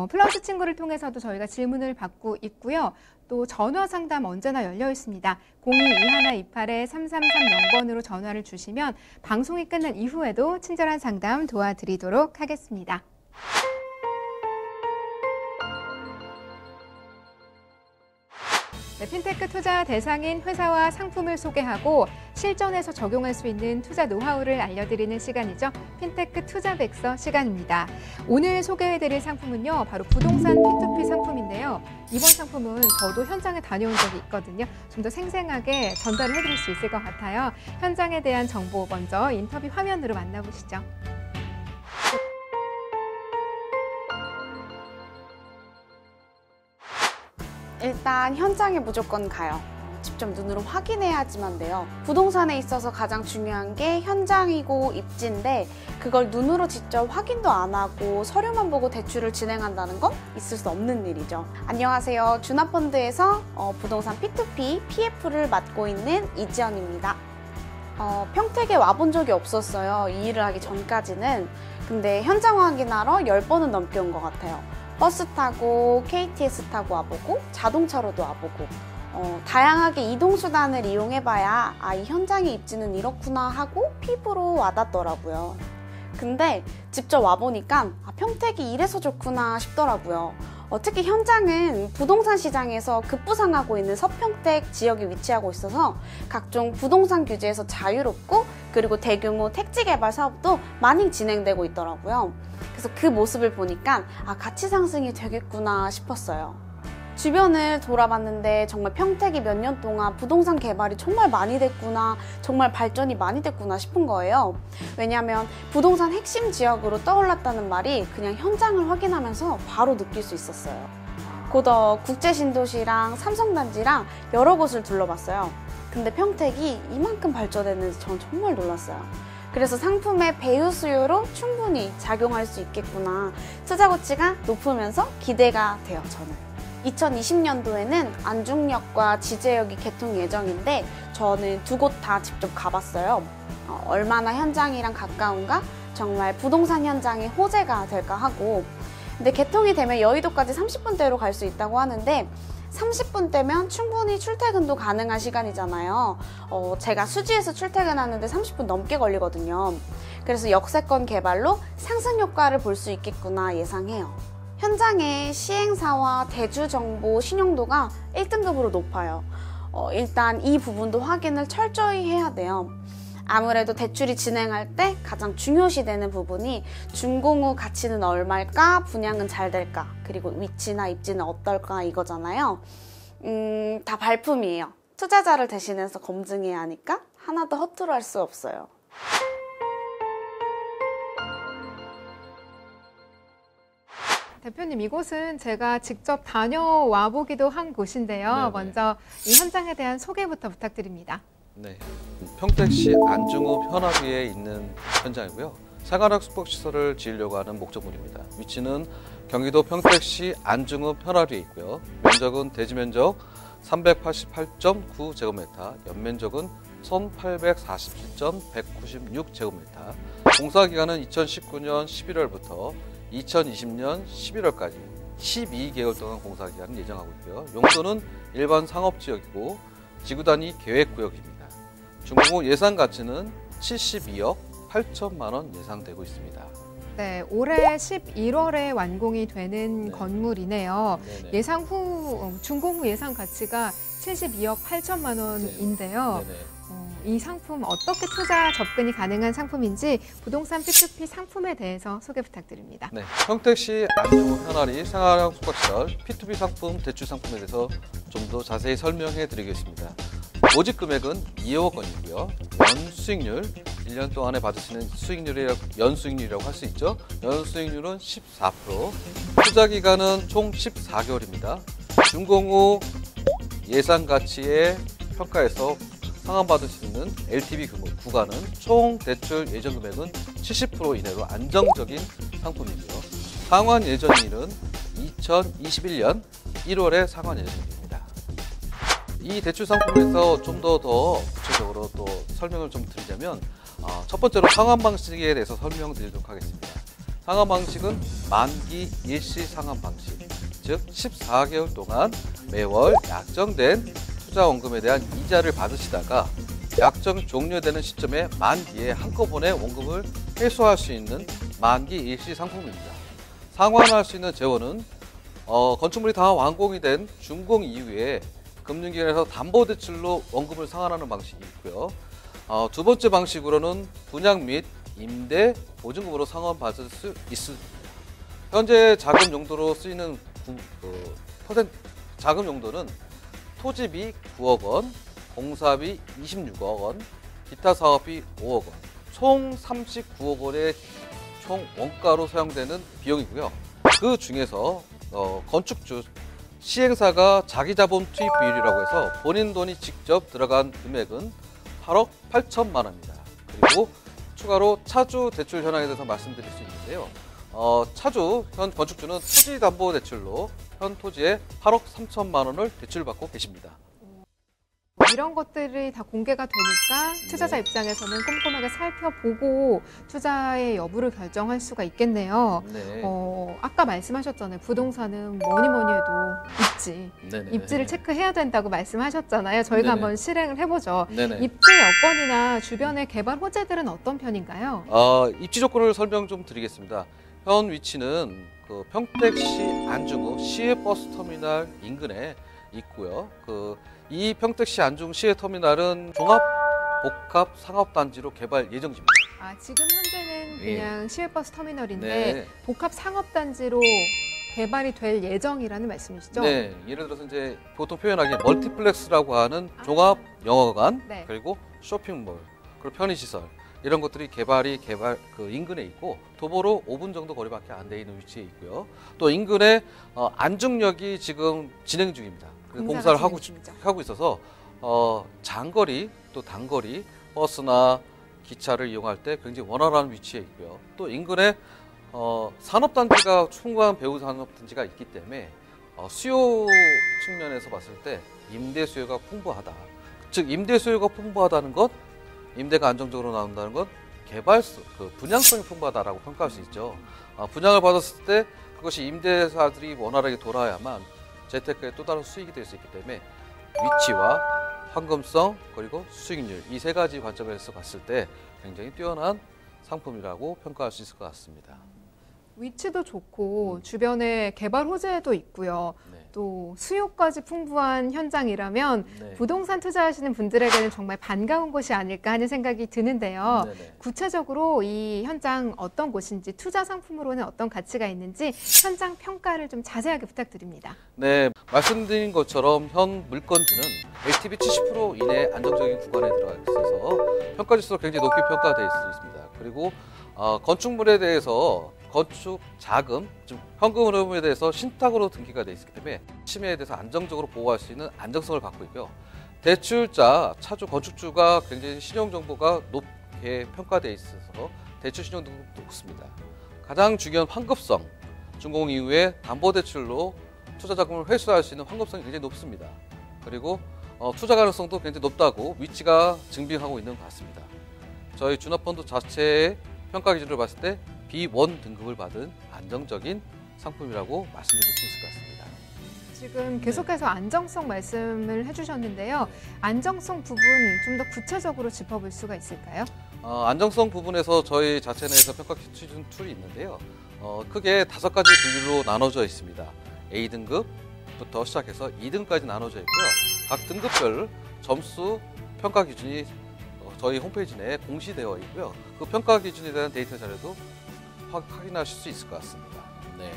플러스 친구를 통해서도 저희가 질문을 받고 있고요. 또 전화 상담 언제나 열려 있습니다. 022128-3330번으로 전화를 주시면 방송이 끝난 이후에도 친절한 상담 도와드리도록 하겠습니다. 네, 핀테크 투자 대상인 회사와 상품을 소개하고 실전에서 적용할 수 있는 투자 노하우를 알려드리는 시간이죠. 핀테크 투자 백서 시간입니다. 오늘 소개해드릴 상품은요. 바로 부동산 P2P 상품인데요. 이번 상품은 저도 현장에 다녀온 적이 있거든요. 좀 더 생생하게 전달을 해드릴 수 있을 것 같아요. 현장에 대한 정보 먼저 인터뷰 화면으로 만나보시죠. 일단 현장에 무조건 가요. 직접 눈으로 확인해야지만 돼요. 부동산에 있어서 가장 중요한 게 현장이고 입지인데 그걸 눈으로 직접 확인도 안 하고 서류만 보고 대출을 진행한다는 건 있을 수 없는 일이죠. 안녕하세요. 주나펀드에서 부동산 P2P, PF를 맡고 있는 이지연입니다. 평택에 와본 적이 없었어요. 이 일을 하기 전까지는. 근데 현장 확인하러 10번은 넘게 온 것 같아요. 버스 타고 KTX 타고 와보고 자동차로도 와보고 다양하게 이동수단을 이용해봐야 이 현장의 입지는 이렇구나 하고 피부로 와닿더라고요. 근데 직접 와보니까 평택이 이래서 좋구나 싶더라고요. 특히 현장은 부동산 시장에서 급부상하고 있는 서평택 지역에 위치하고 있어서 각종 부동산 규제에서 자유롭고 그리고 대규모 택지 개발 사업도 많이 진행되고 있더라고요. 그래서 그 모습을 보니까 가치 상승이 되겠구나 싶었어요. 주변을 돌아봤는데 정말 평택이 몇 년 동안 부동산 개발이 정말 많이 됐구나, 정말 발전이 많이 됐구나 싶은 거예요. 왜냐하면 부동산 핵심 지역으로 떠올랐다는 말이 그냥 현장을 확인하면서 바로 느낄 수 있었어요. 고덕 국제신도시랑 삼성단지랑 여러 곳을 둘러봤어요. 근데 평택이 이만큼 발전했는지 전 정말 놀랐어요. 그래서 상품의 배후 수요로 충분히 작용할 수 있겠구나. 투자 가치가 높으면서 기대가 돼요, 저는. 2020년도에는 안중역과 지제역이 개통 예정인데 저는 두 곳 다 직접 가봤어요. 얼마나 현장이랑 가까운가? 정말 부동산 현장의 호재가 될까 하고. 근데 개통이 되면 여의도까지 30분대로 갈 수 있다고 하는데 30분대면 충분히 출퇴근도 가능한 시간이잖아요. 제가 수지에서 출퇴근하는데 30분 넘게 걸리거든요. 그래서 역세권 개발로 상승 효과를 볼 수 있겠구나 예상해요. 현장의 시행사와 대주 정보 신용도가 1등급으로 높아요. 일단 이 부분도 확인을 철저히 해야 돼요. 아무래도 대출이 진행할 때 가장 중요시되는 부분이 준공후 가치는 얼마일까, 분양은 잘 될까, 그리고 위치나 입지는 어떨까 이거잖아요. 다 발품이에요. 투자자를 대신해서 검증해야 하니까 하나도 허투루 할 수 없어요. 대표님, 이곳은 제가 직접 다녀와 보기도 한 곳인데요. 네네. 먼저 이 현장에 대한 소개부터 부탁드립니다. 네, 평택시 안중읍 현아비에 있는 현장이고요. 생활학 숙박시설을 지으려고 하는 목적물입니다. 위치는 경기도 평택시 안중읍 현아비에 있고요. 면적은 대지 면적 388.9제곱미터, 연면적은 1847.196제곱미터. 공사 기간은 2019년 11월부터 2020년 11월까지 12개월 동안 공사 기간을 예정하고 있고요. 용도는 일반 상업지역이고 지구단위 계획구역입니다. 준공후 예상 가치는 72억 8천만 원 예상되고 있습니다. 네, 올해 11월에 완공이 되는 네. 건물이네요. 네네. 예상 후, 준공 후 예상 가치가 72억 8천만 원인데요. 네네. 이 상품 어떻게 투자 접근이 가능한 상품인지 부동산 P2P 상품에 대해서 소개 부탁드립니다. 네, 평택시 안중읍 현아리 생활형 숙박시설 P2P 상품 대출 상품에 대해서 좀 더 자세히 설명해 드리겠습니다. 모집 금액은 2억 원이고요. 연 수익률 1년 동안에 받으시는 연 수익률이라고 할 수 있죠. 연 수익률은 14%. 투자 기간은 총 14개월입니다. 준공 후 예상 가치의 평가에서 상환받을 수 있는 LTV 구간은 총 대출 예정 금액은 70% 이내로 안정적인 상품이고요. 상환 예정일은 2021년 1월에 상환 예정입니다. 이 대출 상품에서 좀 더 구체적으로 또 설명을 좀 드리자면 첫 번째로 상환 방식에 대해서 설명드리도록 하겠습니다. 상환 방식은 만기 일시 상환 방식, 즉 14개월 동안 매월 약정된 투자 원금에 대한 이자를 받으시다가 약정 종료되는 시점에 만기에 한꺼번에 원금을 회수할 수 있는 만기 일시 상품입니다. 상환할 수 있는 재원은 건축물이 다 완공이 된 준공 이후에 금융기관에서 담보대출로 원금을 상환하는 방식이 있고요. 두 번째 방식으로는 분양 및 임대 보증금으로 상환받을 수 있습니다. 현재 자금 용도로 쓰이는 자금 용도는 토지비 9억 원, 공사비 26억 원, 기타 사업비 5억 원, 총 39억 원의 총 원가로 사용되는 비용이고요. 그 중에서 건축주 시행사가 자기 자본 투입 비율이라고 해서 본인 돈이 직접 들어간 금액은 8억 8천만 원입니다. 그리고 추가로 차주 대출 현황에 대해서 말씀드릴 수 있는데요. 차주 현 건축주는 토지담보대출로 현 토지에 8억 3천만 원을 대출받고 계십니다. 이런 것들이 다 공개가 되니까 투자자 입장에서는 꼼꼼하게 살펴보고 투자의 여부를 결정할 수가 있겠네요. 네. 아까 말씀하셨잖아요. 부동산은 뭐니 해도 입지. 네네. 입지를 체크해야 된다고 말씀하셨잖아요. 저희가 네네. 한번 실행을 해보죠. 네네. 입지 여건이나 주변의 개발 호재들은 어떤 편인가요? 입지 조건을 설명 좀 드리겠습니다. 현 위치는 그 평택시 안중읍 시외버스터미널 인근에 있고요. 이 평택시 안중 시외터미널은 종합 복합 상업단지로 개발 예정입니다. 지금 현재는 예. 그냥 시외버스 터미널인데 네. 복합 상업단지로 개발이 될 예정이라는 말씀이시죠? 네, 예를 들어서 이제 보통 표현하기에 멀티플렉스라고 하는 종합 영화관, 네. 그리고 쇼핑몰, 그리고 편의시설 이런 것들이 그 인근에 있고 도보로 5분 정도 거리밖에 안 돼 있는 위치에 있고요. 또 인근에 안중역이 지금 진행 중입니다. 공사를 하고 있어서 장거리 또 단거리 버스나 기차를 이용할 때 굉장히 원활한 위치에 있고요. 또 인근에 산업단지가 충분한 배후 산업단지가 있기 때문에 수요 측면에서 봤을 때 임대 수요가 풍부하다. 즉 임대 수요가 풍부하다는 것, 임대가 안정적으로 나온다는 것, 분양성이 풍부하다라고 평가할 수 있죠. 분양을 받았을 때 그것이 임대사들이 원활하게 돌아야만 재테크의 또 다른 수익이 될 수 있기 때문에 위치와 황금성 그리고 수익률 이 세 가지 관점에서 봤을 때 굉장히 뛰어난 상품이라고 평가할 수 있을 것 같습니다. 위치도 좋고 주변에 개발 호재도 있고요. 네. 또 수요까지 풍부한 현장이라면 네. 부동산 투자하시는 분들에게는 정말 반가운 곳이 아닐까 하는 생각이 드는데요. 네네. 구체적으로 이 현장 어떤 곳인지 투자 상품으로는 어떤 가치가 있는지 현장 평가를 좀 자세하게 부탁드립니다. 네, 말씀드린 것처럼 현 물건지는 LTV 70% 이내 안정적인 구간에 들어가 있어서 평가 지수로 굉장히 높게 평가되어 있습니다. 그리고 건축물에 대해서 건축 자금, 즉 현금 흐름에 대해서 신탁으로 등기가 되어 있기 때문에 침해에 대해서 안정적으로 보호할 수 있는 안정성을 갖고 있고요. 대출자, 차주, 건축주가 굉장히 신용 정보가 높게 평가되어 있어서 대출 신용도 높습니다. 가장 중요한 환급성, 준공 이후에 담보대출로 투자 자금을 회수할 수 있는 환급성이 굉장히 높습니다. 그리고 투자 가능성도 굉장히 높다고 위치가 증빙하고 있는 것 같습니다. 저희 주납펀드 자체의 평가 기준으로 봤을 때 B1 등급을 받은 안정적인 상품이라고 말씀드릴 수 있을 것 같습니다. 지금 계속해서 안정성 말씀을 해주셨는데요. 안정성 부분 좀 더 구체적으로 짚어볼 수가 있을까요? 안정성 부분에서 저희 자체 내에서 평가 기준 툴이 있는데요. 크게 5가지 분류로 나눠져 있습니다. A등급부터 시작해서 2등급까지 나눠져 있고요. 각 등급별 점수 평가 기준이 저희 홈페이지 내에 공시되어 있고요. 그 평가 기준에 대한 데이터 자료도 확인하실 수 있을 것 같습니다. 네.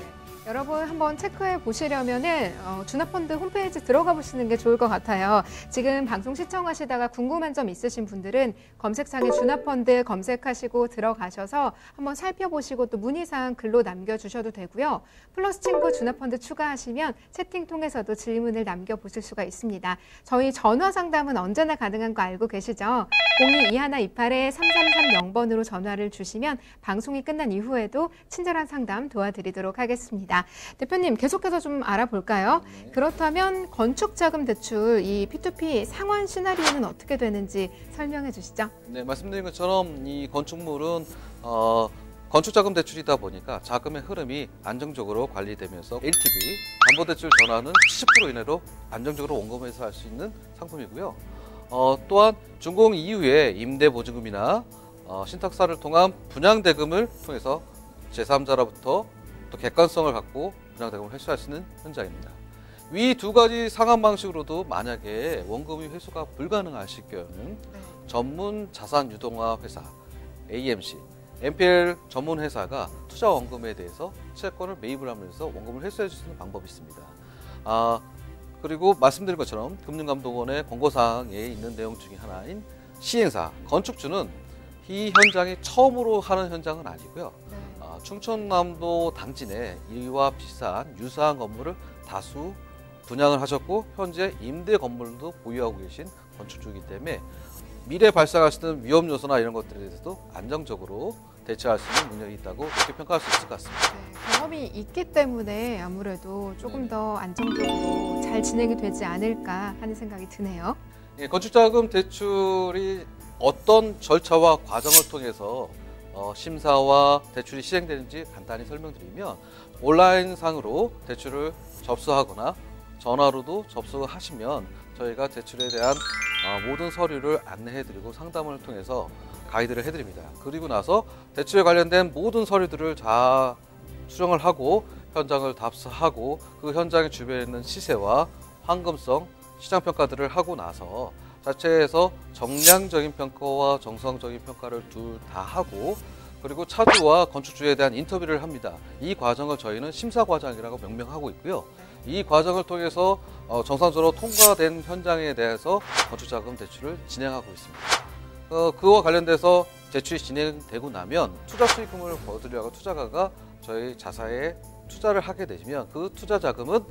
여러분 한번 체크해 보시려면은 주납펀드 홈페이지 들어가 보시는 게 좋을 것 같아요. 지금 방송 시청하시다가 궁금한 점 있으신 분들은 검색창에 주납펀드 검색하시고 들어가셔서 한번 살펴보시고 또 문의사항 글로 남겨주셔도 되고요. 플러스 친구 주납펀드 추가하시면 채팅 통해서도 질문을 남겨보실 수가 있습니다. 저희 전화 상담은 언제나 가능한 거 알고 계시죠? 022128-3330번으로 전화를 주시면 방송이 끝난 이후에도 친절한 상담 도와드리도록 하겠습니다. 대표님 계속해서 좀 알아볼까요? 네. 그렇다면 건축자금 대출 이 P2P 상환 시나리오는 어떻게 되는지 설명해 주시죠. 네, 말씀드린 것처럼 이 건축물은 건축자금 대출이다 보니까 자금의 흐름이 안정적으로 관리되면서 LTV, 담보대출 전환은 70% 이내로 안정적으로 원금해서 할 수 있는 상품이고요. 또한 준공 이후에 임대보증금이나 신탁사를 통한 분양대금을 통해서 제3자로부터 또 객관성을 갖고 분양대금을 회수할 수 있는 현장입니다. 위 2가지 상환 방식으로도 만약에 원금이 회수가 불가능하실 경우는 전문 자산 유동화 회사 AMC, NPL 전문 회사가 투자 원금에 대해서 채권을 매입을 하면서 원금을 회수해 줄 수 있는 방법이 있습니다. 그리고 말씀드린 것처럼 금융감독원의 권고사항에 있는 내용 중에 하나인 시행사, 건축주는 이 현장이 처음으로 하는 현장은 아니고요. 충청남도 당진에 이와 비슷한 유사한 건물을 다수 분양을 하셨고 현재 임대 건물도 보유하고 계신 건축주이기 때문에 미래 발생할 수 있는 위험 요소나 이런 것들에 대해서도 안정적으로 대처할 수 있는 능력이 있다고 그렇게 평가할 수 있을 것 같습니다. 네, 경험이 있기 때문에 아무래도 조금 더 안정적으로 잘 진행이 되지 않을까 하는 생각이 드네요. 예, 건축자금 대출이 어떤 절차와 과정을 통해서 심사와 대출이 시행되는지 간단히 설명드리면 온라인상으로 대출을 접수하거나 전화로도 접수하시면 저희가 대출에 대한 모든 서류를 안내해드리고 상담을 통해서 가이드를 해드립니다. 그리고 나서 대출에 관련된 모든 서류들을 다 수정을 하고 현장을 답사하고 그 현장의 주변에 있는 시세와 황금성, 시장평가들을 하고 나서 자체에서 정량적인 평가와 정성적인 평가를 둘 다 하고 그리고 차주와 건축주에 대한 인터뷰를 합니다. 이 과정을 저희는 심사 과정이라고 명명하고 있고요. 이 과정을 통해서 정상적으로 통과된 현장에 대해서 건축자금 대출을 진행하고 있습니다. 그와 관련돼서 대출이 진행되고 나면 투자 수익금을 거두려고 투자가가 저희 자사에 투자를 하게 되시면 그 투자 자금은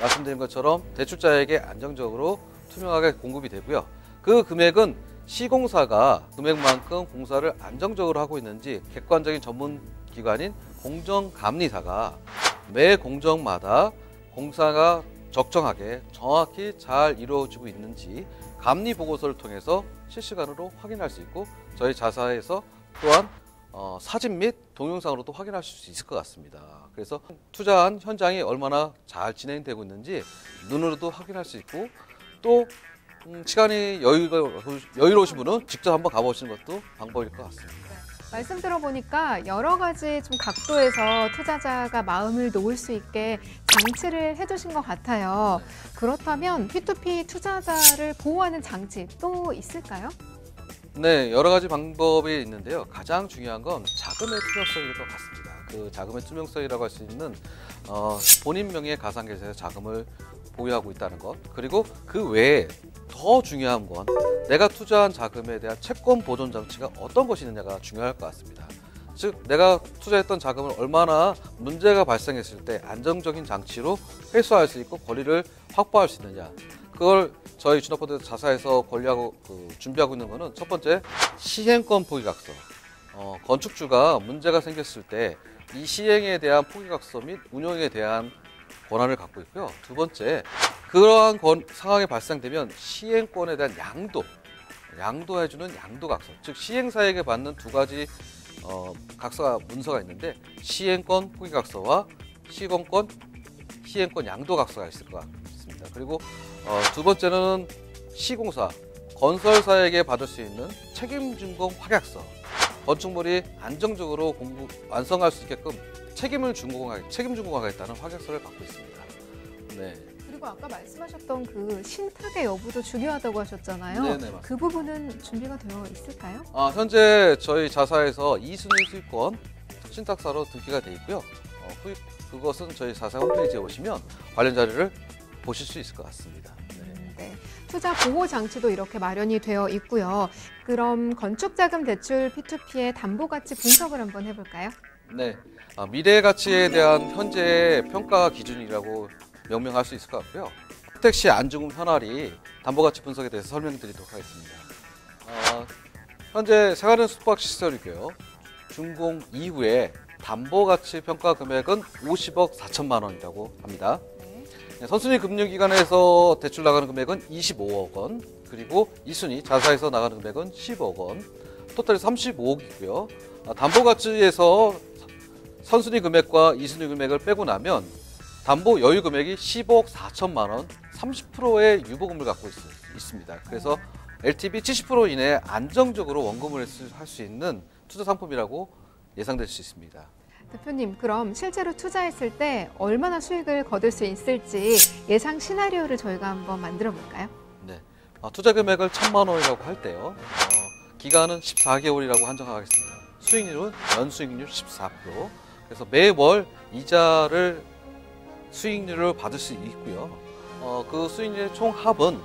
말씀드린 것처럼 대출자에게 안정적으로 투명하게 공급이 되고요. 그 금액은 시공사가 금액만큼 공사를 안정적으로 하고 있는지 객관적인 전문기관인 공정감리사가 매 공정마다 공사가 적정하게 정확히 잘 이루어지고 있는지 감리 보고서를 통해서 실시간으로 확인할 수 있고 저희 자사에서 또한 사진 및 동영상으로도 확인하실 수 있을 것 같습니다. 그래서 투자한 현장이 얼마나 잘 진행되고 있는지 눈으로도 확인할 수 있고 또 시간이 여유로우신 분은 직접 한번 가보시는 것도 방법일 것 같습니다. 말씀 들어보니까 여러 가지 좀 각도에서 투자자가 마음을 놓을 수 있게 장치를 해두신 것 같아요. 그렇다면 P2P 투자자를 보호하는 장치 또 있을까요? 네, 여러 가지 방법이 있는데요. 가장 중요한 건 자금의 투명성일 것 같습니다. 그 자금의 투명성이라고 할 수 있는 본인 명의의 가상계좌에 자금을 보유하고 있다는 것, 그리고 그 외에 더 중요한 건 내가 투자한 자금에 대한 채권 보존 장치가 어떤 것이 있느냐가 중요할 것 같습니다. 즉 내가 투자했던 자금을 얼마나 문제가 발생했을 때 안정적인 장치로 회수할 수 있고 권리를 확보할 수 있느냐, 그걸 저희 주너펀드 자사에서 권리하고 준비하고 있는 거는 첫 번째 시행권 포기각서. 건축주가 문제가 생겼을 때 이 시행에 대한 포기각서 및 운용에 대한 권한을 갖고 있고요. 두 번째, 그러한 상황이 발생되면 시행권에 대한 양도해주는 양도각서. 즉 시행사에게 받는 두 가지 각서가 문서가 있는데 시행권 포기각서와 시행권 양도각서가 있을 것 같습니다. 그리고 두 번째는 시공사, 건설사에게 받을 수 있는 책임준공 확약서. 건축물이 안정적으로 완성할 수 있게끔 책임 준공하겠다는 확약서를 갖고 있습니다. 네. 그리고 아까 말씀하셨던 그 신탁의 여부도 중요하다고 하셨잖아요. 네네, 맞습니다. 그 부분은 준비가 되어 있을까요? 현재 저희 자사에서 2순위 수익권 신탁사로 등기가 돼 있고요. 그것은 저희 자사 홈페이지에 오시면 관련 자료를 보실 수 있을 것 같습니다. 네. 투자 보호 장치도 이렇게 마련이 되어 있고요. 그럼 건축자금 대출 P2P의 담보가치 분석을 한번 해볼까요? 네, 미래 가치에 대한 현재의 평가 기준이라고 명명할 수 있을 것 같고요. 주택 시 안중금 현황이 담보가치 분석에 대해서 설명드리도록 하겠습니다. 현재 생활은 숙박시설이고요. 준공 이후에 담보가치 평가 금액은 50억 4천만 원이라고 합니다. 선순위 금융기관에서 대출 나가는 금액은 25억 원, 그리고 2순위 자사에서 나가는 금액은 10억 원, 토탈이 35억이고요. 담보가치에서 선순위 금액과 2순위 금액을 빼고 나면 담보 여유 금액이 10억 4천만 원, 30%의 유보금을 갖고 있습니다. 그래서 LTV 70% 이내에 안정적으로 원금을 할 수 있는 투자 상품이라고 예상될 수 있습니다. 대표님, 그럼 실제로 투자했을 때 얼마나 수익을 거둘 수 있을지 예상 시나리오를 저희가 한번 만들어 볼까요? 네, 투자 금액을 1,000만 원이라고 할 때요. 기간은 14개월이라고 한정하겠습니다. 수익률은 연수익률 14%. 그래서 매월 수익률을 받을 수 있고요. 그 수익률의 총 합은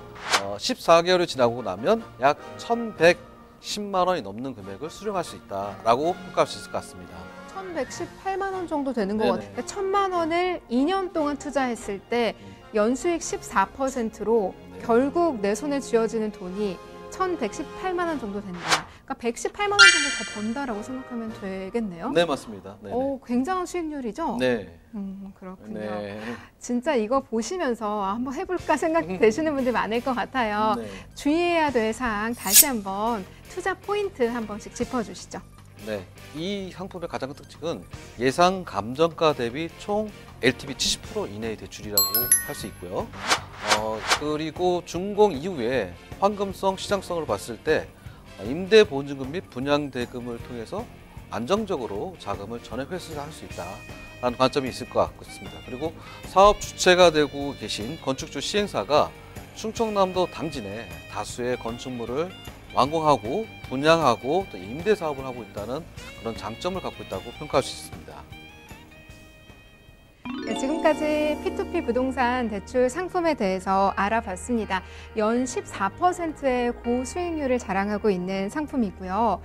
14개월이 지나고 나면 약 1,110만 원이 넘는 금액을 수령할 수 있다라고 평가할 수 있을 것 같습니다. 1,118만 원 정도 되는 것 네네. 같아요. 그러니까 1,000만 원을 2년 동안 투자했을 때 연수익 14%로 네. 결국 내 손에 쥐어지는 돈이 1,118만 원 정도 된다. 그러니까 118만 원 정도 더 번다라고 생각하면 되겠네요. 네, 맞습니다. 네네. 굉장한 수익률이죠? 네. 그렇군요. 네. 진짜 이거 보시면서 한번 해볼까 생각되시는 분들 많을 것 같아요. 네. 주의해야 될 사항 다시 한번 투자 포인트 한 번씩 짚어주시죠. 네. 이 상품의 가장 큰 특징은 예상 감정가 대비 총 LTV 70% 이내의 대출이라고 할 수 있고요. 그리고 준공 이후에 황금성, 시장성을 봤을 때 임대 보증금 및 분양대금을 통해서 안정적으로 자금을 전액 회수할 수 있다라는 관점이 있을 것 같습니다. 그리고 사업 주체가 되고 계신 건축주 시행사가 충청남도 당진에 다수의 건축물을 완공하고 분양하고 또 임대 사업을 하고 있다는 그런 장점을 갖고 있다고 평가할 수 있습니다. 네, 지금까지 P2P 부동산 대출 상품에 대해서 알아봤습니다. 연 14%의 고수익률을 자랑하고 있는 상품이고요.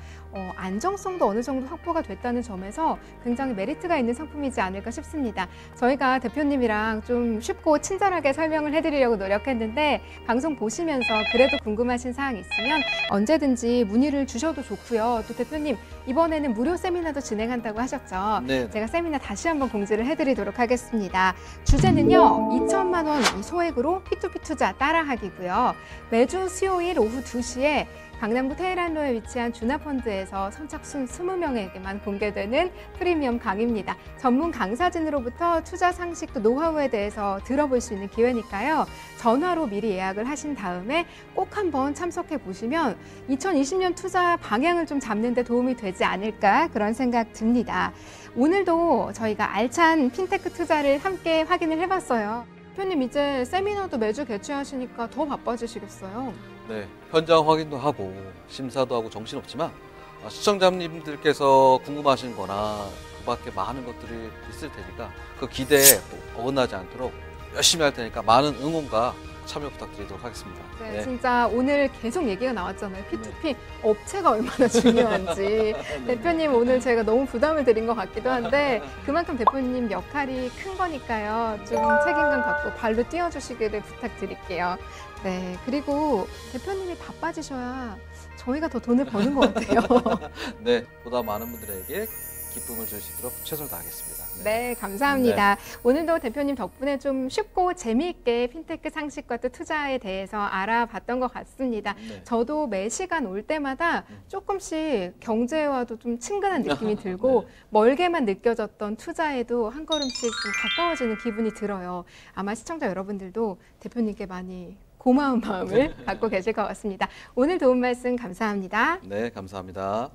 안정성도 어느 정도 확보가 됐다는 점에서 굉장히 메리트가 있는 상품이지 않을까 싶습니다. 저희가 대표님이랑 좀 쉽고 친절하게 설명을 해드리려고 노력했는데 방송 보시면서 그래도 궁금하신 사항 있으면 언제든지 문의를 주셔도 좋고요. 또 대표님 이번에는 무료 세미나도 진행한다고 하셨죠? 네. 제가 세미나 다시 한번 공지를 해드리도록 하겠습니다. 주제는요, 2천만 원 소액으로 P2P 투자 따라하기고요. 매주 수요일 오후 2시에 강남구 테헤란로에 위치한 주나펀드에서 선착순 20명에게만 공개되는 프리미엄 강의입니다. 전문 강사진으로부터 투자 상식 또 노하우에 대해서 들어볼 수 있는 기회니까요. 전화로 미리 예약을 하신 다음에 꼭 한번 참석해 보시면 2020년 투자 방향을 좀 잡는 데 도움이 되지 않을까 그런 생각 듭니다. 오늘도 저희가 알찬 핀테크 투자를 함께 확인을 해봤어요. 대표님 이제 세미나도 매주 개최하시니까 더 바빠지시겠어요? 네, 현장 확인도 하고 심사도 하고 정신없지만 시청자님들께서 궁금하신 거나 그 밖에 많은 것들이 있을 테니까 그 기대에 또 어긋나지 않도록 열심히 할 테니까 많은 응원과 참여 부탁드리도록 하겠습니다. 네, 진짜 오늘 계속 얘기가 나왔잖아요. P2P 업체가 얼마나 중요한지. 대표님 오늘 제가 너무 부담을 드린 것 같기도 한데 그만큼 대표님 역할이 큰 거니까요. 좀 책임감 갖고 발로 뛰어주시기를 부탁드릴게요. 네, 그리고 대표님이 바빠지셔야 저희가 더 돈을 버는 것 같아요. 네, 보다 많은 분들에게 기쁨을 줄 수 있도록 최선을 다하겠습니다. 네, 감사합니다. 오늘도 대표님 덕분에 좀 쉽고 재미있게 핀테크 상식과 또 투자에 대해서 알아봤던 것 같습니다. 네. 저도 매 시간 올 때마다 조금씩 경제와도 좀 친근한 느낌이 들고 네. 멀게만 느껴졌던 투자에도 한 걸음씩 좀 가까워지는 기분이 들어요. 아마 시청자 여러분들도 대표님께 많이 고마운 마음을 갖고 계실 것 같습니다. 오늘 도움 말씀 감사합니다. 네, 감사합니다.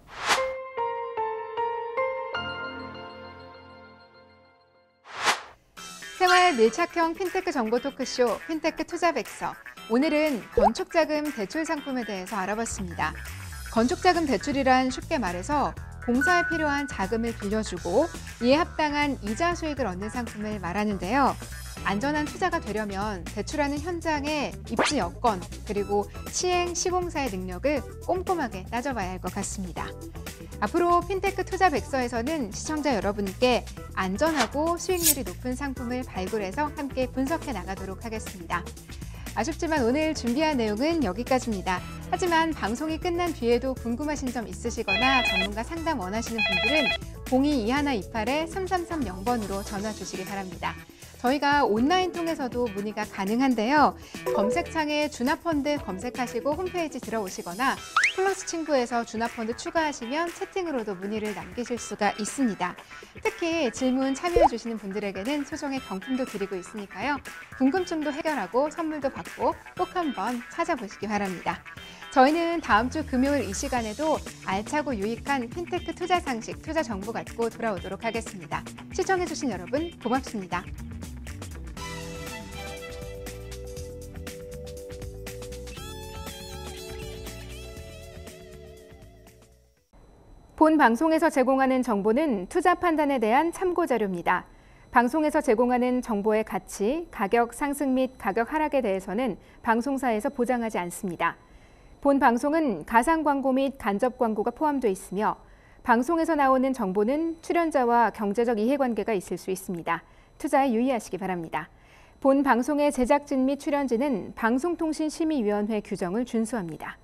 생활 밀착형 핀테크 정보 토크쇼 핀테크 투자백서. 오늘은 건축자금 대출 상품에 대해서 알아봤습니다. 건축자금 대출이란 쉽게 말해서 공사에 필요한 자금을 빌려주고 이에 합당한 이자 수익을 얻는 상품을 말하는데요. 안전한 투자가 되려면 대출하는 현장의 입지 여건 그리고 시행 시공사의 능력을 꼼꼼하게 따져봐야 할 것 같습니다. 앞으로 핀테크 투자 백서에서는 시청자 여러분께 안전하고 수익률이 높은 상품을 발굴해서 함께 분석해 나가도록 하겠습니다. 아쉽지만 오늘 준비한 내용은 여기까지입니다. 하지만 방송이 끝난 뒤에도 궁금하신 점 있으시거나 전문가 상담 원하시는 분들은 02-2128-3330번으로 전화 주시기 바랍니다. 저희가 온라인 통해서도 문의가 가능한데요. 검색창에 주나펀드 검색하시고 홈페이지 들어오시거나 플러스 친구에서 주나펀드 추가하시면 채팅으로도 문의를 남기실 수가 있습니다. 특히 질문 참여해 주시는 분들에게는 소정의 경품도 드리고 있으니까요. 궁금증도 해결하고 선물도 받고 꼭 한번 찾아보시기 바랍니다. 저희는 다음 주 금요일 이 시간에도 알차고 유익한 핀테크 투자 상식, 투자 정보 갖고 돌아오도록 하겠습니다. 시청해주신 여러분 고맙습니다. 본 방송에서 제공하는 정보는 투자 판단에 대한 참고 자료입니다. 방송에서 제공하는 정보의 가치, 가격 상승 및 가격 하락에 대해서는 방송사에서 보장하지 않습니다. 본 방송은 가상 광고 및 간접 광고가 포함되어 있으며 방송에서 나오는 정보는 출연자와 경제적 이해관계가 있을 수 있습니다. 투자에 유의하시기 바랍니다. 본 방송의 제작진 및 출연진은 방송통신심의위원회 규정을 준수합니다.